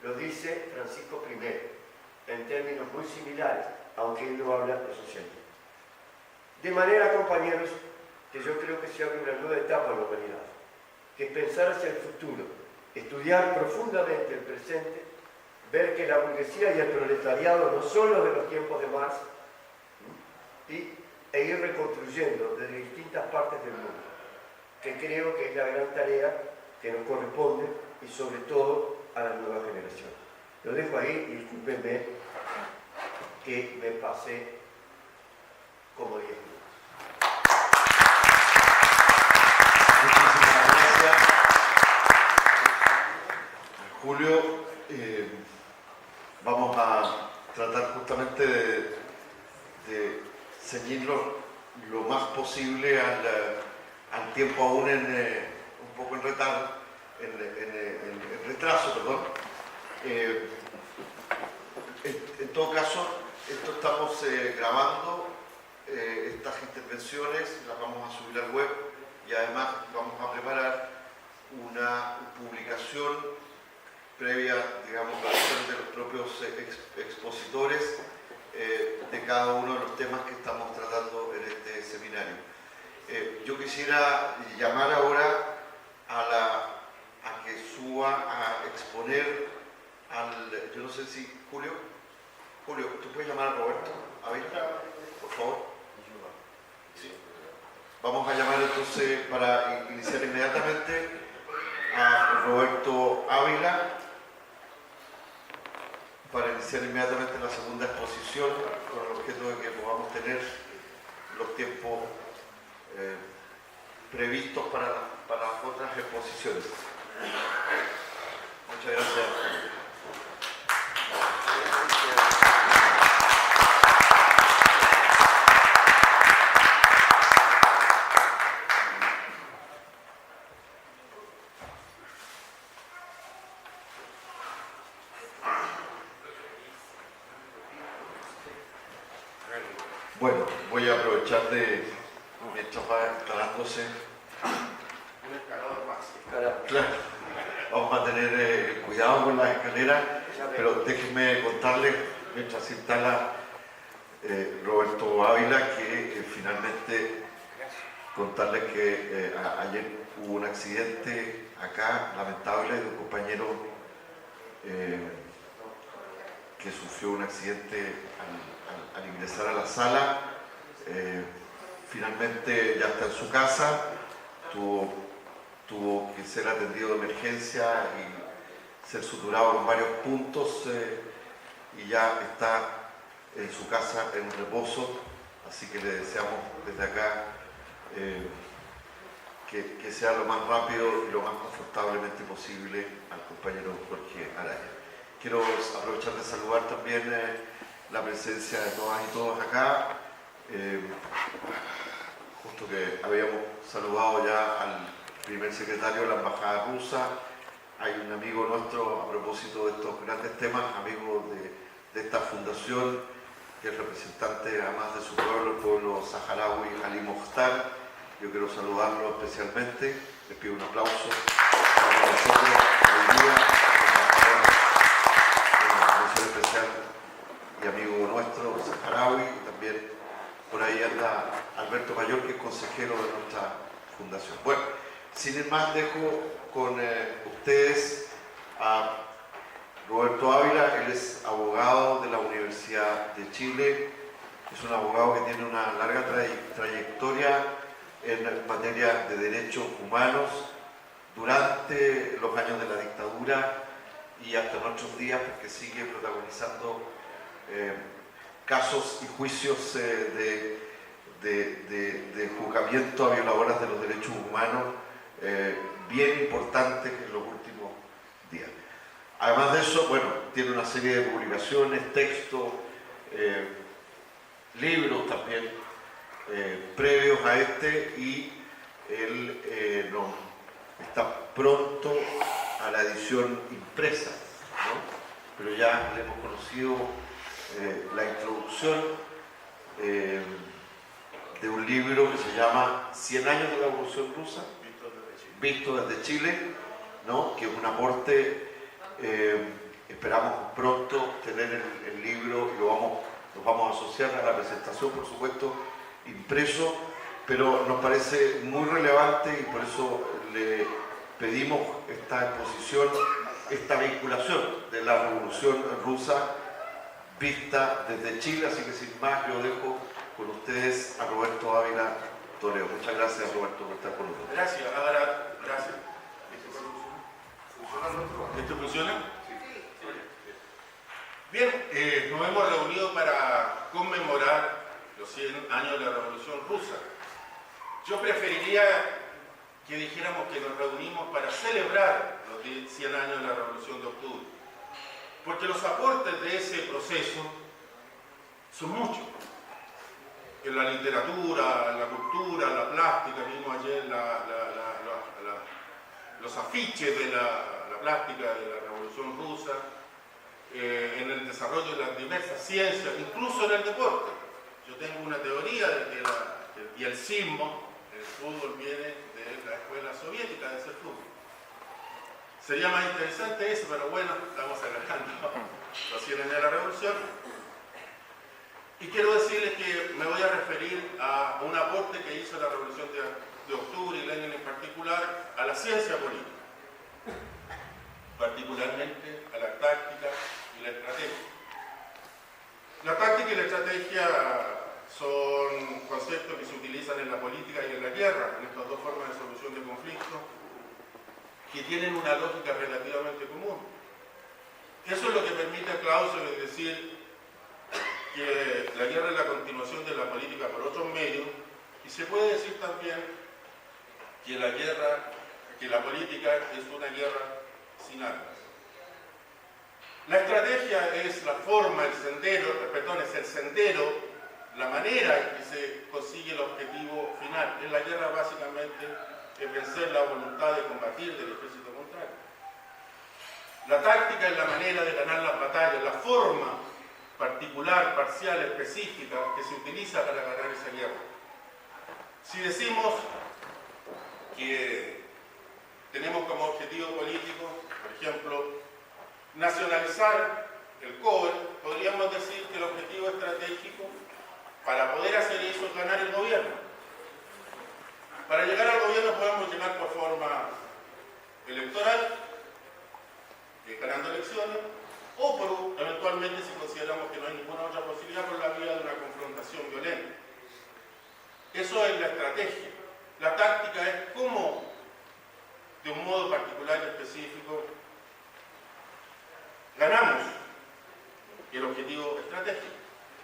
lo dice Francisco I, en términos muy similares, aunque él no habla de socialismo. De manera, compañeros, que yo creo que se abre una nueva etapa en la humanidad, que es pensar hacia el futuro, estudiar profundamente el presente, ver que la burguesía y el proletariado no son los de los tiempos de Marx, e ir reconstruyendo desde distintas partes del mundo, que creo que es la gran tarea que nos corresponde y sobre todo a la nueva generación. Lo dejo ahí y discúlpenme que me pasé como 10 minutos. Muchísimas gracias, Julio. Vamos a tratar justamente de ceñirlo lo más posible al tiempo, aún un poco en retraso, perdón. En todo caso, esto estamos grabando estas intervenciones, las vamos a subir al web y además vamos a preparar una publicación previa, digamos, la acción de los propios expositores de cada uno de los temas que estamos tratando en este seminario. Yo quisiera llamar ahora a que suba a exponer yo no sé si Julio, ¿tú puedes llamar a Roberto? A ver, por favor. Sí. Vamos a llamar entonces para iniciar inmediatamente a Roberto Ávila, para iniciar inmediatamente la segunda exposición con el objeto de que podamos tener los tiempos previstos para las otras exposiciones. Muchas gracias. Bueno, voy a aprovechar mientras va instalándose. Un escalador máximo. Claro, vamos a tener cuidado con las escaleras, pero déjenme contarles, mientras se instala Roberto Ávila, que finalmente contarles que ayer hubo un accidente acá, lamentable, de un compañero que sufrió un accidente al ingresar a la sala. Finalmente ya está en su casa, tuvo que ser atendido de emergencia y ser suturado en varios puntos y ya está en su casa en reposo, así que le deseamos desde acá que sea lo más rápido y lo más confortablemente posible al compañero Jorge Araya. Quiero aprovechar de saludar también la presencia de todas y todos acá, justo que habíamos saludado ya al primer secretario de la Embajada Rusa. Hay un amigo nuestro, a propósito de estos grandes temas, amigo de esta fundación, que es representante además de su pueblo, el pueblo saharaui Halim Okhtar. Yo quiero saludarlo especialmente, les pido un aplauso para nosotros hoy día, mención especial y amigo nuestro, saharaui, y también por ahí anda Alberto Mayor, que es consejero de nuestra fundación. Bueno, sin ir más, dejo con ustedes a Roberto Ávila. Él es abogado de la Universidad de Chile, es un abogado que tiene una larga trayectoria en materia de derechos humanos durante los años de la dictadura y hasta nuestros días, porque sigue protagonizando casos y juicios de juzgamiento a violadoras de los derechos humanos bien importantes en los últimos días. Además de eso, bueno, tiene una serie de publicaciones, textos, libros también previos a este, y él está pronto a la edición impresa, ¿no? Pero ya le hemos conocido la introducción de un libro que se llama 100 años de la Revolución Rusa, visto desde Chile, ¿no? Que es un aporte. Esperamos pronto tener el libro y nos vamos a asociar a la presentación, por supuesto, impreso, pero nos parece muy relevante y por eso le pedimos esta exposición, esta vinculación de la Revolución Rusa vista desde Chile. Así que sin más, yo dejo con ustedes a Roberto Ávila Toreo. Muchas gracias, Roberto, por estar con nosotros. Gracias, ahora, gracias. ¿Esto funciona? Sí. Bien, nos hemos reunido para conmemorar los 100 años de la Revolución Rusa. Yo preferiría que dijéramos que nos reunimos para celebrar los 100 años de la Revolución de Octubre, porque los aportes de ese proceso son muchos. En la literatura, en la cultura, la plástica, vimos ayer los afiches de la plástica de la Revolución Rusa, en el desarrollo de las diversas ciencias, incluso en el deporte. Yo tengo una teoría de que y el sismo, el fútbol viene de la escuela soviética de ese fútbol. Sería más interesante eso, pero bueno, estamos alargando los 100 años de la Revolución. Y quiero decirles que me voy a referir a un aporte que hizo la Revolución de Octubre y Lenin en particular a la ciencia política, particularmente a la táctica y la estrategia. La táctica y la estrategia son conceptos que se utilizan en la política y en la guerra, en estas dos formas de solución de conflictos, que tienen una lógica relativamente común. Eso es lo que permite a Clausewitz decir que la guerra es la continuación de la política por otros medios, y se puede decir también que la política es una guerra sin armas. La estrategia es la forma, es el sendero, la manera en que se consigue el objetivo final. En la guerra básicamente es vencer la voluntad de combatir del ejército contrario. La táctica es la manera de ganar las batallas, la forma particular, parcial, específica que se utiliza para ganar esa guerra. Si decimos que tenemos como objetivo político, por ejemplo, nacionalizar el cobre, podríamos decir que el objetivo estratégico para poder hacer eso es ganar el gobierno. Para llegar al gobierno podemos llegar por forma electoral, ganando elecciones, o eventualmente, si consideramos que no hay ninguna otra posibilidad, por la vía de una confrontación violenta. Eso es la estrategia. La táctica es cómo, de un modo particular y específico, ganamos el objetivo estratégico.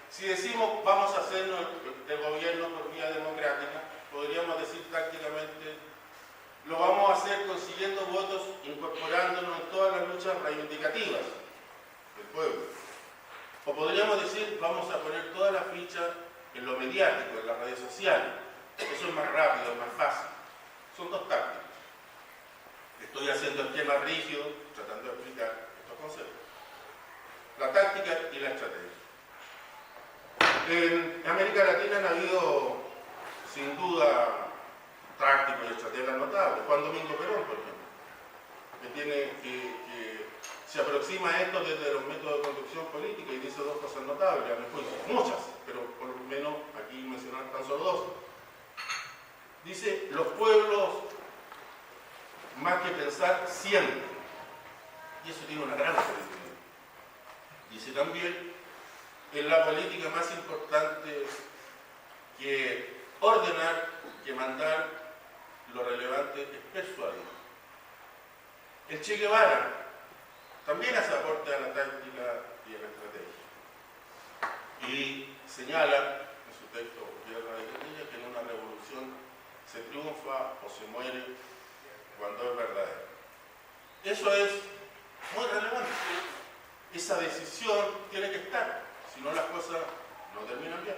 Si decimos vamos a hacernos el gobierno por vía democrática, podríamos decir tácticamente en lo mediático, en las redes sociales. Eso es más rápido, es más fácil. Son dos tácticas. Estoy haciendo esquemas rígidos, tratando de explicar estos conceptos. La táctica y la estrategia. En América Latina han habido, sin duda, tácticos y estrategas notables. Juan Domingo Perón, por ejemplo, que se aproxima a esto desde los métodos de conducción política y dice dos cosas notables, a mi juicio. Muchas, pero por lo menos aquí mencionar tan solo dos. Dice, los pueblos, más que pensar, sienten. Y eso tiene una gran sabiduría. Dice también, en la política más importante que ordenar, que mandar, lo relevante es persuadir. El Che Guevara también hace aporte a la táctica y a la estrategia. Y señala en su texto Guerra de Guerrilla que en una revolución se triunfa o se muere cuando es verdadero. Eso es muy relevante. Esa decisión tiene que estar, si no las cosas no terminan bien.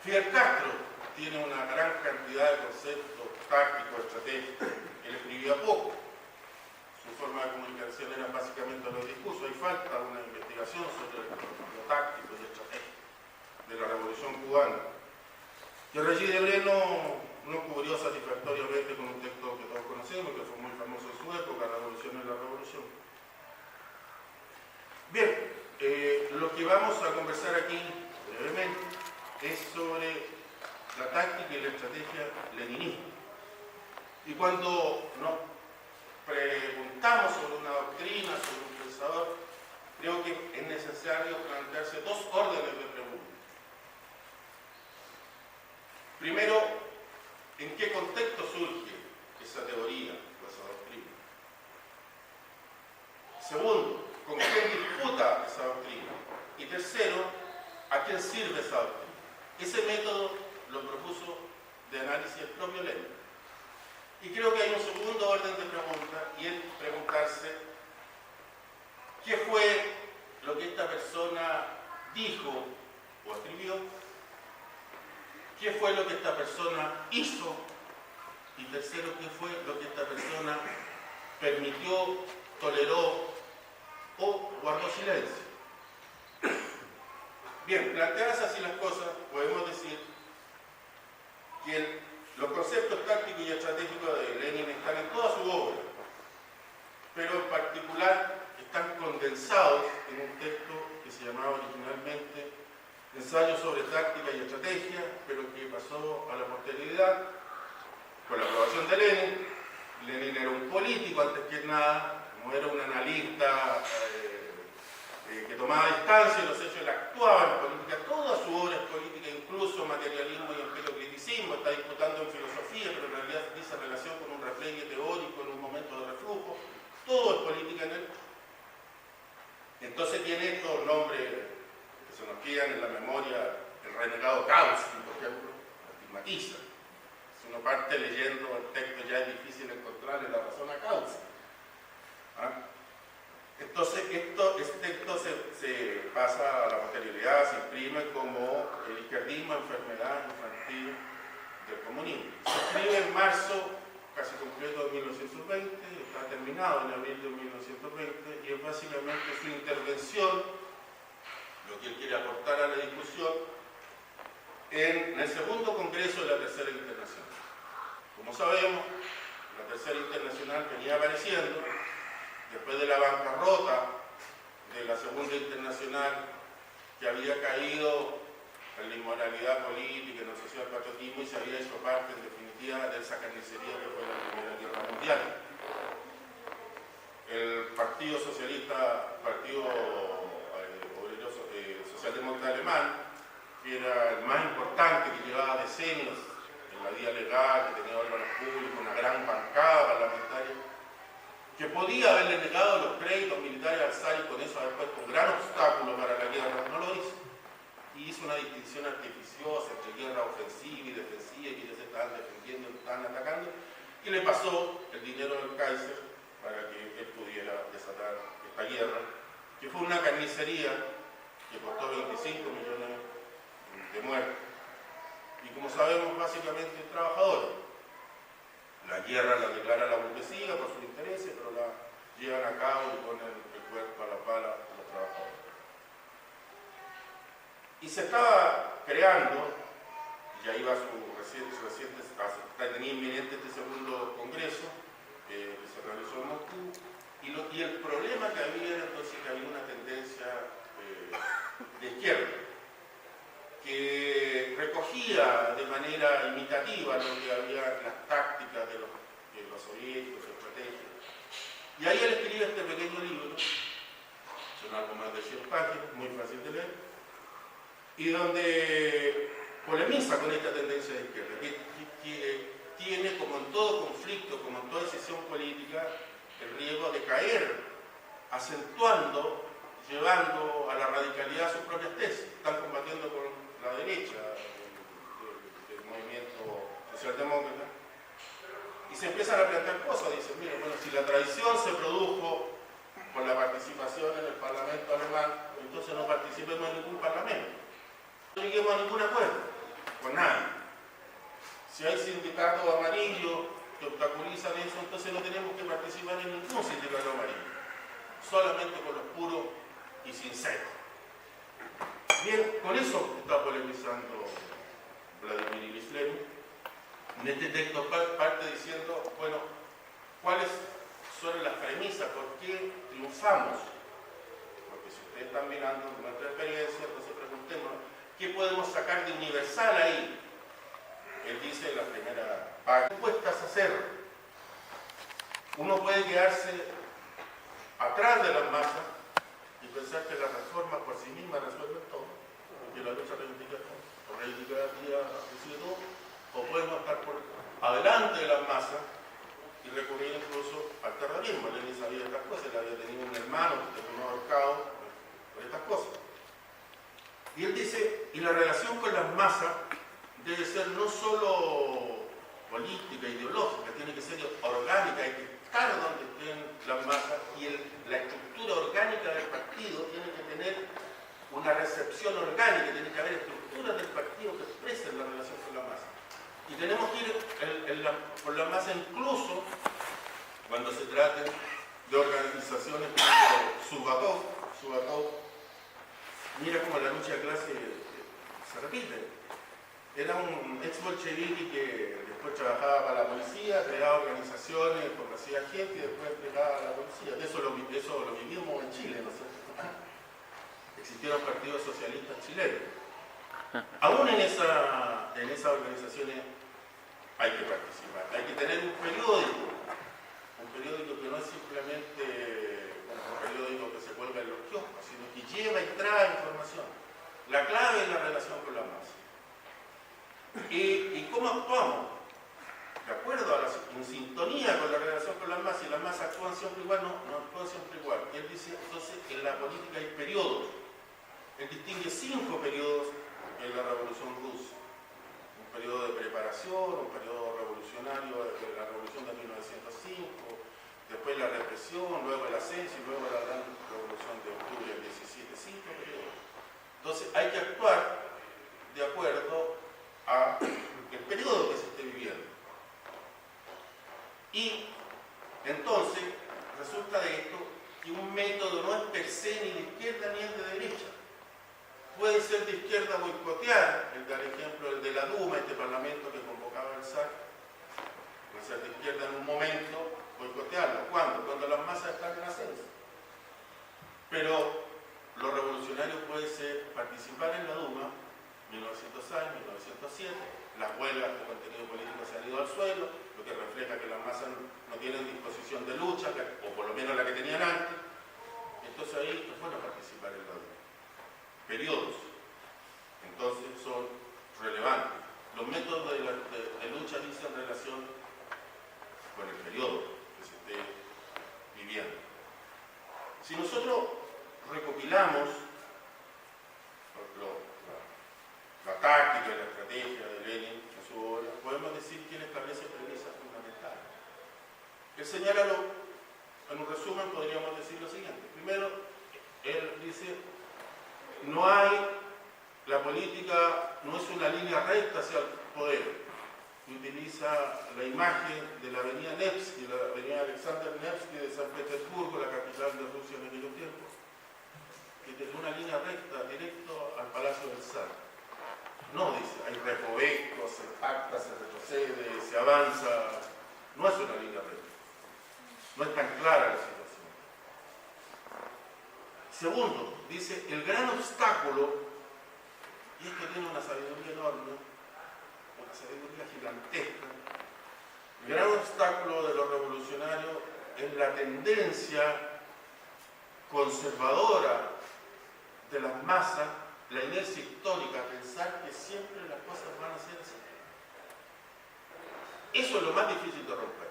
Fidel Castro tiene una gran cantidad de conceptos tácticos, estratégicos. Él escribía poco. Su forma de comunicación era básicamente los discursos. Hay falta una investigación sobre lo táctico y estratégico de la Revolución Cubana. Que Regis Debray no cubrió satisfactoriamente con un texto que todos conocemos, que fue muy famoso en su época, Revolución en la Revolución. Bien, lo que vamos a conversar aquí brevemente es sobre la táctica y la estrategia leninista. Y cuando nos preguntamos sobre una doctrina, sobre un pensador, creo que es necesario plantearse dos órdenes de preguntas. Primero, ¿en qué contexto surge esa teoría o esa doctrina? Segundo, ¿con quién disputa esa doctrina? Y tercero, ¿a quién sirve esa doctrina? Ese método lo propuso de análisis el propio Lenin. Y creo que hay un segundo orden de preguntas, y es preguntarse qué fue lo que esta persona dijo o escribió, qué fue lo que esta persona hizo, y tercero, qué fue lo que esta persona permitió, toleró o guardó silencio. Bien, planteadas así las cosas, podemos decir que los conceptos tácticos y estratégicos de Lenin están en toda su obra, pero en particular están condensados en un texto que se llamaba originalmente Ensayo sobre táctica y estrategia, pero que pasó a la posteridad con la aprobación de Lenin. Lenin era un político antes que nada, no era un analista que tomaba distancia de los hechos, él actuaba en política, toda su obra es política, incluso materialismo y empiriocriticismo, está disputando en filosofía, pero en realidad dice relación con un repliegue teórico en un momento de reflujo, todo es política en él. Entonces tiene estos nombres que se nos quedan en la memoria, el renegado Kautsky, por ejemplo, estigmatiza. Si uno parte leyendo el texto ya es difícil encontrarle la razón a Kautsky. ¿Ah? Entonces, este texto se pasa a la posterioridad, se imprime como el izquierdismo, enfermedad infantil del comunismo. Se escribe en marzo, casi completo de 1920, está terminado en abril de 1920, y es básicamente su intervención, lo que él quiere aportar a la discusión, en el segundo congreso de la Tercera Internacional. Como sabemos, la Tercera Internacional venía apareciendo después de la bancarrota de la Segunda Internacional, que había caído en la inmoralidad política, en el social patriotismo, y se había hecho parte, en definitiva, de esa carnicería que fue la Primera Guerra Mundial. El Partido Socialista, Partido Obrero Socialdemócrata Alemán, que era el más importante, que llevaba decenios en la vía legal, que tenía órganos públicos, una gran bancada parlamentaria, que podía haberle negado los créditos militares al zar y con eso haber puesto un gran obstáculo para la guerra, no lo hizo. Y hizo una distinción artificiosa entre guerra ofensiva y defensiva, que ellos se estaban defendiendo, estaban atacando, y le pasó el dinero del Kaiser para que él pudiera desatar esta guerra, que fue una carnicería que costó 25 millones de muerte. Y como sabemos, básicamente trabajadores. La guerra la declara la burguesía por sus intereses, pero la llevan a cabo y ponen el cuerpo a la pala a los trabajadores. Y se estaba creando, ya iba a tenía inminente este segundo congreso que se realizó en Moscú, y el problema que había era entonces que había una tendencia de izquierda que recogía de manera imitativa lo que había, las tácticas de los soviéticos, estrategias. Y ahí él escribe este pequeño libro, son algo más de 100 páginas, muy fácil de leer, y donde polemiza con esta tendencia de izquierda, que tiene, como en todo conflicto, como en toda decisión política, el riesgo de caer, acentuando, llevando a la radicalidad sus propias tesis. Están combatiendo con la derecha del movimiento socialdemócrata, y se empiezan a plantear cosas. Dicen, mira, bueno, si la traición se produjo con la participación en el Parlamento alemán, entonces no participemos en ningún parlamento. No lleguemos a ningún acuerdo con nadie. Si hay sindicatos amarillos que obstaculizan eso, entonces no tenemos que participar en ningún sindicato amarillo, solamente con los puros y sinceros. Bien, con eso está polemizando Vladimir Ilich Lenin. En este texto parte diciendo, bueno, cuáles son las premisas, por qué triunfamos. Porque si ustedes están mirando nuestra experiencia, entonces preguntémonos, ¿qué podemos sacar de universal ahí? Él dice en la primera parte, ¿qué cuesta hacer? Uno puede quedarse atrás de las masas y pensar que las reformas por sí mismas resuelven todo, que la lucha reivindicativa decide todo, o podemos estar por adelante de las masas y recurrir incluso al terrorismo. Lenin sabía estas cosas, él había tenido un hermano que terminó ahorcado por estas cosas. Y él dice, y la relación con las masas debe ser no solo política, ideológica, tiene que ser orgánica, hay que estar donde estén las masas, y la estructura orgánica del partido tiene que tener una recepción orgánica, tiene que haber estructuras del partido que expresen la relación con la masa. Y tenemos que ir por la masa incluso cuando se trate de organizaciones como Subatov. Mira cómo la lucha de clase se repite. Era un ex bolchevique que después trabajaba para la policía, creaba organizaciones, conocía gente y después entregaba a la policía. Eso lo vivimos en Chile, ¿no es cierto? Existieron partidos socialistas chilenos. Aún en esas organizaciones hay que participar. Hay que tener un periódico que no es simplemente un periódico que se cuelga en los kioscos, sino que lleva y trae información. La clave es la relación con la masa. ¿Y cómo actuamos? De acuerdo en sintonía con la relación con las masas, y las masas actúan siempre igual, no actúan siempre igual. Y él dice, entonces, en la política hay periodos. Él distingue 5 periodos en la Revolución Rusa. Un periodo de preparación, un periodo revolucionario de la Revolución de 1905, después la represión, luego el ascenso y luego la gran Revolución de octubre del 17. 5 periodos. Entonces, hay que actuar de acuerdo al periodo que se esté viviendo. Y entonces resulta de esto que un método no es per se ni de izquierda ni es de derecha. Puede ser de izquierda boicotear, el ejemplo el de la Duma, este parlamento que convocaba el zar. Puede ser de izquierda en un momento, boicotearlo. ¿Cuándo? Cuando las masas están en ascenso. Pero lo revolucionario puede ser participar en la Duma, 1906, 1907, las huelgas de contenido político se han ido al suelo, lo que refleja que las masas no tienen disposición de lucha, o por lo menos la que tenían antes. Entonces ahí es bueno participar en la Duma. Periodos, entonces, son relevantes. Los métodos de lucha dicen relación con el periodo que se esté viviendo. Si nosotros recopilamos la táctica y la estrategia de Lenin en su obra, podemos decir que él establece premisas fundamentales. Él señala, en un resumen podríamos decir lo siguiente. Primero, él dice, no hay la política no es una línea recta hacia el poder. Utiliza la imagen de la avenida Nevsky, la avenida Alexander Nevsky de San Petersburgo, la capital de Rusia en aquellos tiempos, que es una línea recta, directo al Palacio del Zar. No, dice, hay recovecos, se pacta, se retrocede, se avanza. No es una línea recta. No es tan clara la situación. Segundo, dice, el gran obstáculo, y esto tiene una sabiduría enorme, una sabiduría gigantesca, el gran obstáculo de los revolucionarios es la tendencia conservadora de las masas, la inercia histórica, pensar que siempre las cosas van a ser así. Eso es lo más difícil de romper.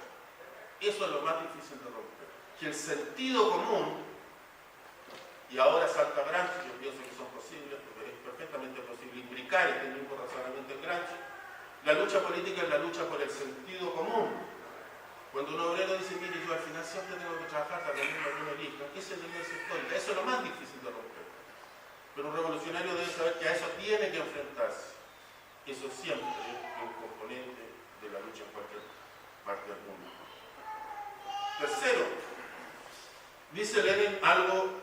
Eso es lo más difícil de romper. Que el sentido común, y ahora salta Gramsci, yo pienso que son posibles, porque es perfectamente posible imbricar este mismo razonamiento en Gramsci. La lucha política es la lucha por el sentido común. Cuando un obrero dice, mire, yo al final siempre tengo que trabajar para tener una elija, esa es la inercia histórica. Eso es lo más difícil de romper. Pero un revolucionario debe saber que a eso tiene que enfrentarse. Eso siempre es un componente de la lucha en cualquier parte del mundo. Tercero, dice Lenin algo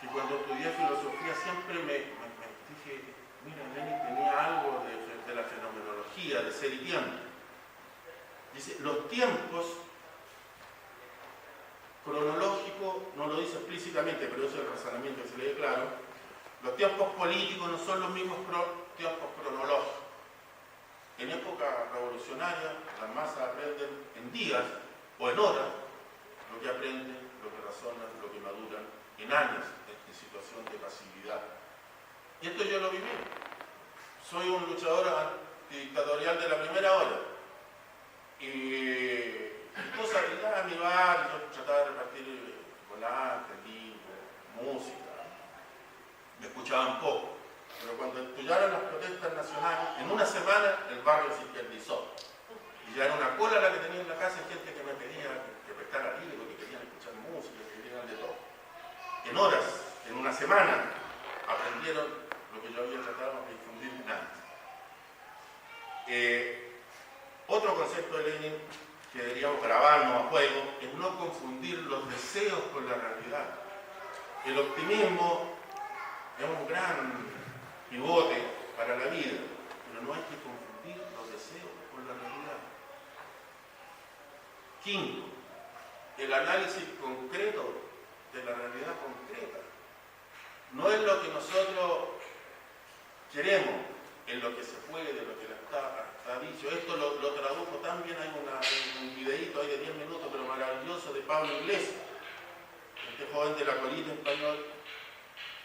que cuando estudié filosofía siempre me dije, mira, Lenin tenía algo de la fenomenología, de ser y tiempo. Dice, los tiempos cronológicos, no lo dice explícitamente, pero eso es el razonamiento que se lee claro, los tiempos políticos no son los mismos tiempos cronológicos. En época revolucionaria, las masas aprenden en días o en horas lo que aprenden, lo que razonan, lo que maduran en años de situación de pasividad. Y esto yo lo viví. Soy un luchador antidictatorial de la primera hora. Y cosas a mi bar, yo trataba de repartir volantes, libros, música. Me escuchaban poco. Pero cuando estudiaron las protestas nacionales, en una semana el barrio se izquierdizó. Y ya era una cola la que tenía en la casa, gente que me pedía que prestara libros, que querían escuchar música, que querían de todo. En horas, en una semana, aprendieron lo que yo había tratado de difundir antes. Otro concepto de Lenin que deberíamos grabarnos a fuego es no confundir los deseos con la realidad. El optimismo es un gran pivote para la vida, pero no hay que confundir los deseos con la realidad. Quinto, el análisis concreto de la realidad concreta. No es lo que nosotros queremos, es lo que se puede, lo que está dicho. Esto lo tradujo también, hay un videíto ahí de 10 minutos, pero maravilloso, de Pablo Iglesias, este joven de la colina español,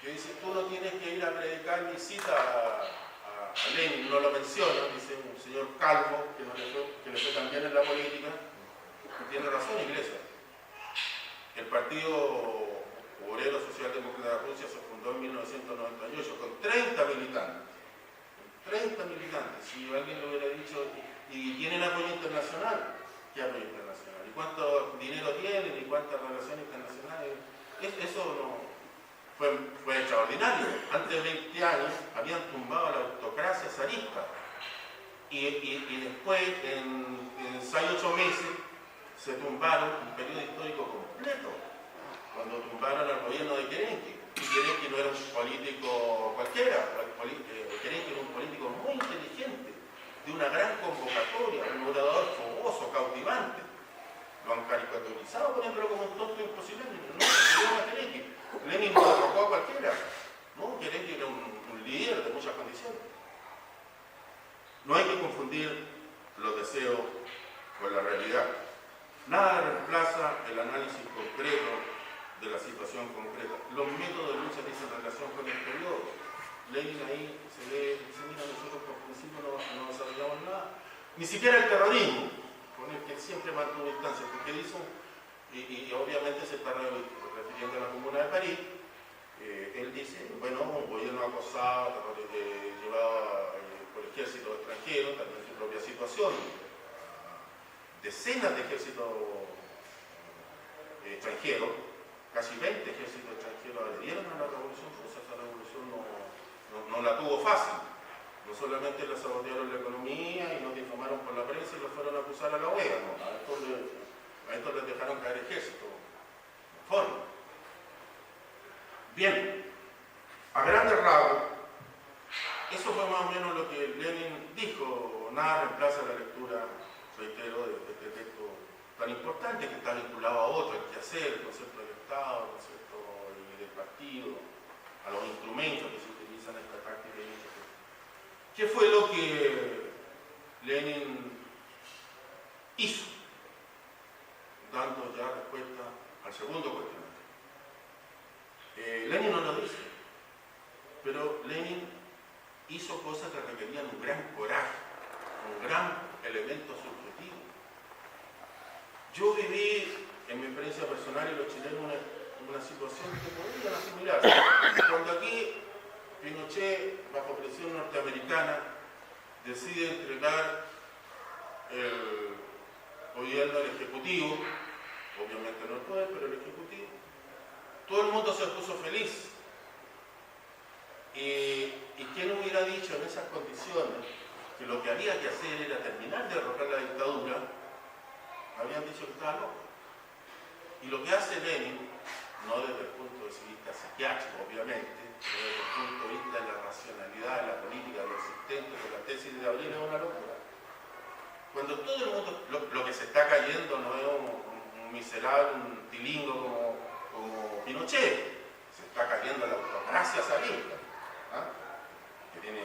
que dice, tú no tienes que ir a predicar ni cita a Lenin, no lo menciona, dice un señor calvo, que le fue también en la política, y tiene razón Iglesias. El Partido Obrero Socialdemócrata de Rusia se fundó en 1998 con 30 militantes. 30 militantes. Si alguien le hubiera dicho, ¿y tienen apoyo internacional? ¿Qué apoyo internacional? ¿Y cuánto dinero tienen? ¿Y cuántas relaciones internacionales? Eso no fue extraordinario. Antes de 20 años habían tumbado la autocracia zarista. Y después, en 6 o 8 meses, se tumbaron un periodo histórico completo. Cuando tumbaron al gobierno de Kerensky. Y Kerensky no era un político cualquiera. Kerensky era un político muy inteligente, de una gran convocatoria, un orador fogoso, cautivante. Lo han caricaturizado poniéndolo como un tonto imposible. No, se llama Kerensky. Lenin no derrocó a cualquiera. No, Kerensky era un líder de muchas condiciones. No hay que confundir los deseos con la realidad. Nada reemplaza el análisis concreto de la situación concreta. Los métodos de lucha dicen relación con el periodo. Lenin ahí se ve, dice, mira, nosotros por principio no desarrollamos nada, ni siquiera el terrorismo, con el que siempre mantuvo distancia, porque dicen, y obviamente se está refiriendo a la Comuna de París, él dice, bueno, un gobierno acosado, llevado por ejércitos extranjeros, también su propia situación, decenas de ejércitos extranjeros, casi 20 ejércitos extranjeros adherieron a la revolución rusa. Esa revolución no no la tuvo fácil. No solamente le sabotearon la economía y nos difamaron por la prensa y los fueron a acusar a la OEA, no, a estos les dejaron caer ejército, forma. Bien, a grandes rasgos, eso fue más o menos lo que Lenin dijo. Nada reemplaza la lectura, reitero, de este texto tan importante que está vinculado a otro, el quehacer, el concepto del Estado, el concepto del partido, a los instrumentos que se utilizan en esta práctica y en este texto. ¿Qué fue lo que Lenin hizo? Dando ya respuesta al segundo cuestionario. Lenin no lo dice, pero Lenin hizo cosas que requerían un gran coraje, un gran elemento subjetivo. Yo viví en mi experiencia personal y los chilenos una situación que podrían asimilarse. Cuando aquí Pinochet, bajo presión norteamericana, decide entregar el gobierno al Ejecutivo, obviamente no el poder, pero el Ejecutivo, todo el mundo se puso feliz. ¿Y quién hubiera dicho en esas condiciones que lo que había que hacer era terminar de derrocar la dictadura? Habían dicho que estaba loco. Y lo que hace Lenin, no desde el punto de vista psiquiátrico, obviamente, pero desde el punto de vista de la racionalidad de la política, de lo existente, de la tesis de Gabriel, es una locura. Cuando todo el mundo, lo que se está cayendo no es un miserable, un tilingo como Pinochet, se está cayendo la autocracia salista, que tiene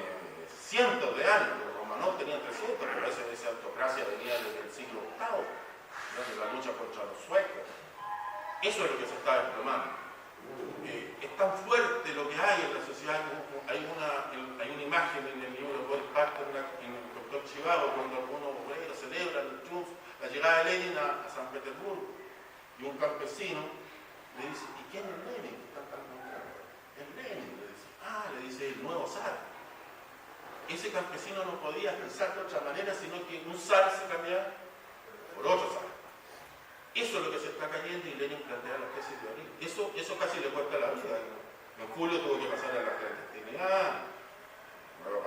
cientos de años. Los Romanov tenían 300, pero esa autocracia venía desde el siglo VIII, de la lucha contra los suecos. Eso es lo que se está desplomando. Es tan fuerte lo que hay en la sociedad. Hay una imagen en el libro de Boris Pasternak, en el Doctor Chivago, cuando algunos obreros celebran el triunfo, la llegada de Lenin a San Petersburgo, y un campesino le dice: ¿y quién es Lenin? Es Lenin, le dice. Le dice, el nuevo zar. Ese campesino no podía pensar de otra manera, sino que un zar se cambiaba por otro zar. Eso es lo que se está cayendo, y Lenin plantea la tesis de Abril. Eso casi le cuesta la vida. En julio tuvo que pasar a la clandestinidad,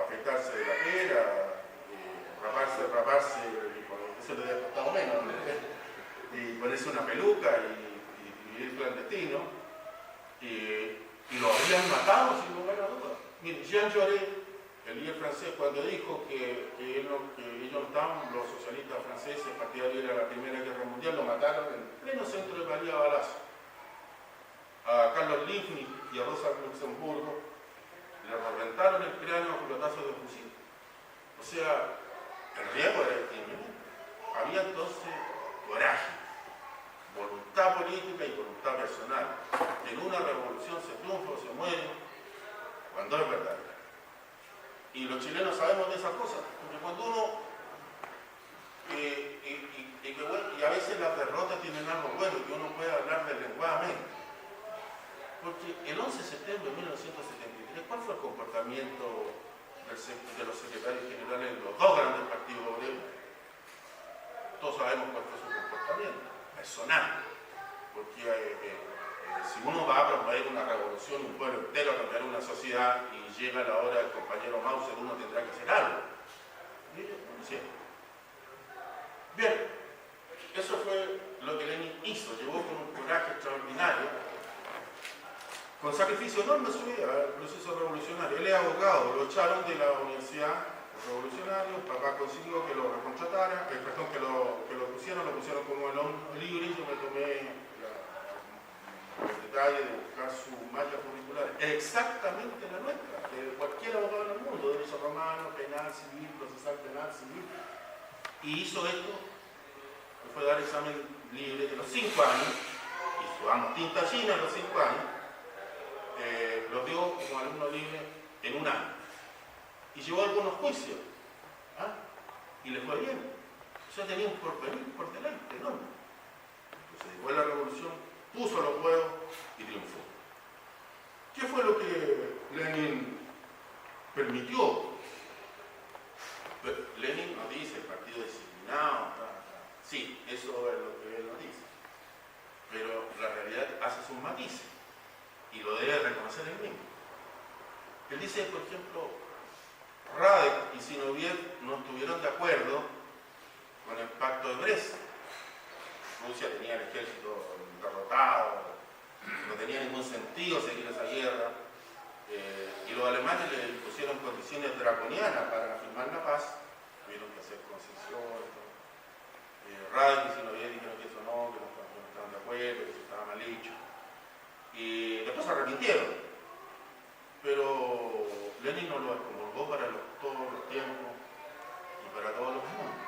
afectarse de la pera, raparse, eso le había costado menos, ¿no? Y ponerse una peluca y vivir clandestino. Y lo habían matado sin lugar a dudas. Mire, Jean Jaurès, el líder francés, cuando dijo que ellos no estaban, los socialistas franceses, partidarios de la Primera Guerra Mundial, lo mataron en pleno centro de París a balazo. A Carlos Liebknecht y a Rosa Luxemburgo le reventaron el cráneo a pelotazos de fusil. O sea, el riesgo era inminente. Había entonces coraje, voluntad política y voluntad personal. En una revolución se triunfa o se muere cuando es verdad. Y los chilenos sabemos de esas cosas, porque cuando uno y a veces las derrotas tienen algo bueno, que uno puede hablar deslenguadamente. Porque el 11 de septiembre de 1973, ¿cuál fue el comportamiento de los secretarios generales de los dos grandes partidos obreros? Todos sabemos cuál fue su comportamiento, personal. Porque si uno va a promover una revolución, un pueblo entero a cambiar una sociedad, y llega la hora del compañero Mauser, uno tendrá que hacer algo. Y ellos no lo hicieron. Bien, eso fue lo que Lenin hizo. Llevó con un coraje extraordinario, con sacrificio enorme su vida, el proceso revolucionario. Él es abogado, lo echaron de la universidad revolucionario, papá consiguió que lo recontratara, que lo pusieron como el hombre libre. Yo me tomé el detalle de buscar su malla curricular, exactamente la nuestra, de cualquier abogado en el mundo, derecho romano, penal, civil, procesal penal, civil. Y hizo esto, que fue dar examen libre de los 5 años, y sudamos tinta china a los 5 años, lo dio como alumno libre en un año. Y llevó algunos juicios, y le fue bien. O sea, tenía un porvenir por delante, ¿no? Entonces, después de la revolución, puso los huevos y triunfó. ¿Qué fue lo que Lenin permitió? Lenin nos dice el partido disciplinado, sí, eso es lo que él nos dice, pero la realidad hace sus matices y lo debe reconocer él mismo. Él dice, por ejemplo, Radek y Zinoviev no estuvieron de acuerdo con el pacto de Brest. Rusia tenía el ejército derrotado, no tenía ningún sentido seguir esa guerra, y los alemanes le impusieron condiciones draconianas para firmar la paz, tuvieron que hacer concesiones. Radek y Zinoviev dijeron que eso no, que no estaban de acuerdo, que eso estaba mal hecho, y después se arrepintieron, pero Lenin no lo excomulgó para todos los tiempos y para todos los mundos.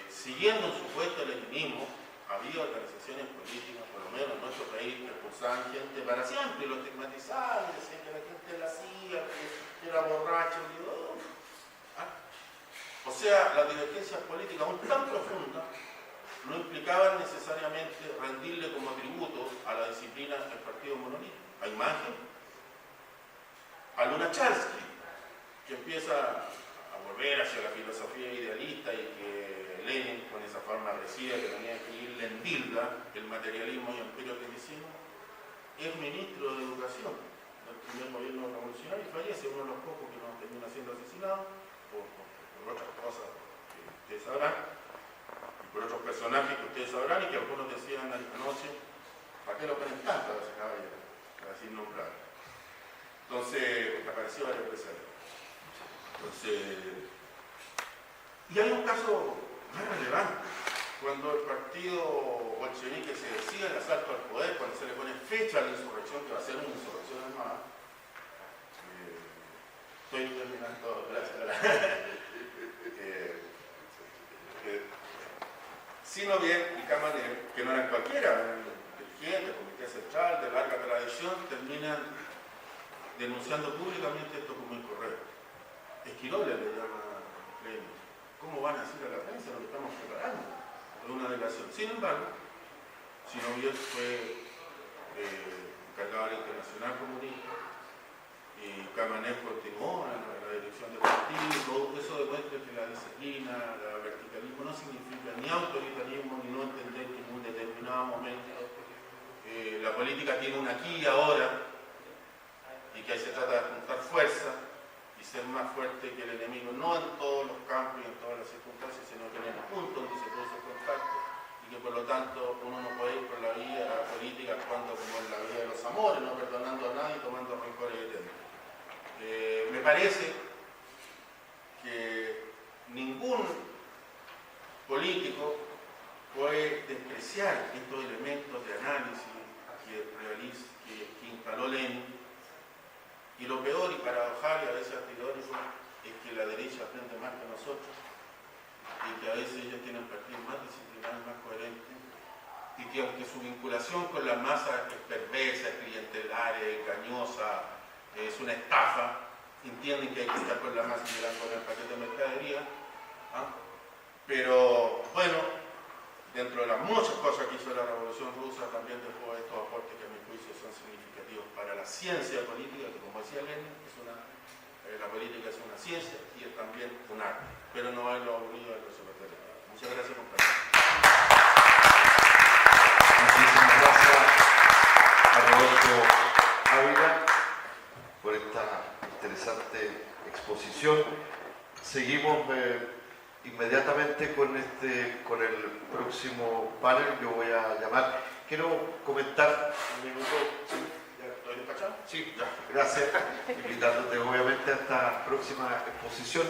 Siguiendo un supuesto leninismo, había organizaciones políticas, por lo menos en nuestro país, que expulsaban gente para siempre y lo estigmatizaban, decían que la gente la hacía, que era borracho, O sea, las divergencias políticas aún tan profundas no implicaban necesariamente rendirle como tributo a la disciplina del partido monolítico. Hay más ejemplos. A Lunacharsky, que empieza a volver hacia la filosofía idealista y que Lenin, con esa forma agresiva que tenía que ir, le endilga el materialismo y el empiriocriticismo, es ministro de Educación del primer gobierno revolucionario y fallece, uno de los pocos que no termina siendo asesinado por otras cosas que ustedes sabrán, y por otros personajes que ustedes sabrán y que algunos decían anoche, ¿para qué lo ponen tanto a ese caballero? Para sin nombrar. Entonces, apareció varias veces. Entonces, y hay un caso más relevante, cuando el partido bolchevique se decide el asalto al poder, cuando se le pone fecha a la insurrección, que va a ser una insurrección armada. Estoy terminando, gracias. Zinoviev y Kamenev, que no eran cualquiera, eran dirigentes, comité central, de larga tradición, terminan denunciando públicamente esto como incorrecto. Esquiroles le llama a Lenin. ¿Cómo van a decir a la prensa lo que estamos preparando? Es una delación. Sin embargo, Zinoviev fue encargado de la Internacional Comunista y Kamenev continuó en la dirección del partido. Todo eso demuestra que la disciplina, el verticalismo no significa ni autoritarismo ni no entender que en un determinado momento la política tiene un aquí y ahora y que ahí se trata de juntar fuerza y ser más fuerte que el enemigo, no en todos los campos y en todas las circunstancias, sino que en el punto donde se produce el contacto, y que por lo tanto uno no puede ir por la vía política actuando como en la vía de los amores, no perdonando a nadie, tomando rencores eternos. Me parece que ningún político puede despreciar estos elementos de análisis que instaló Lenin. Y lo peor y paradojal y a veces antiteórico es que la derecha aprende más que nosotros y que a veces ellos tienen partidos más disciplinados, más coherentes y que aunque su vinculación con la masa es perversa, es clientelar, es engañosa, es una estafa, entienden que hay que estar con la masa y mirar con el paquete de mercadería, pero bueno, dentro de las muchas cosas que hizo la Revolución Rusa también dejó estos aportes que a mi juicio son significativos para la ciencia política, que como decía Lenin, la política es una ciencia y es también un arte, pero no es lo aburrido del resolver. Muchas gracias, compañeros. Muchísimas gracias a Rodolfo Ávila por esta interesante exposición. Seguimos inmediatamente con el próximo panel. Yo voy a llamar. Quiero comentar un minuto. ¿Sí? ¿Ya estoy despachado? Sí, ya. Gracias. Invitándote obviamente a esta próxima exposición.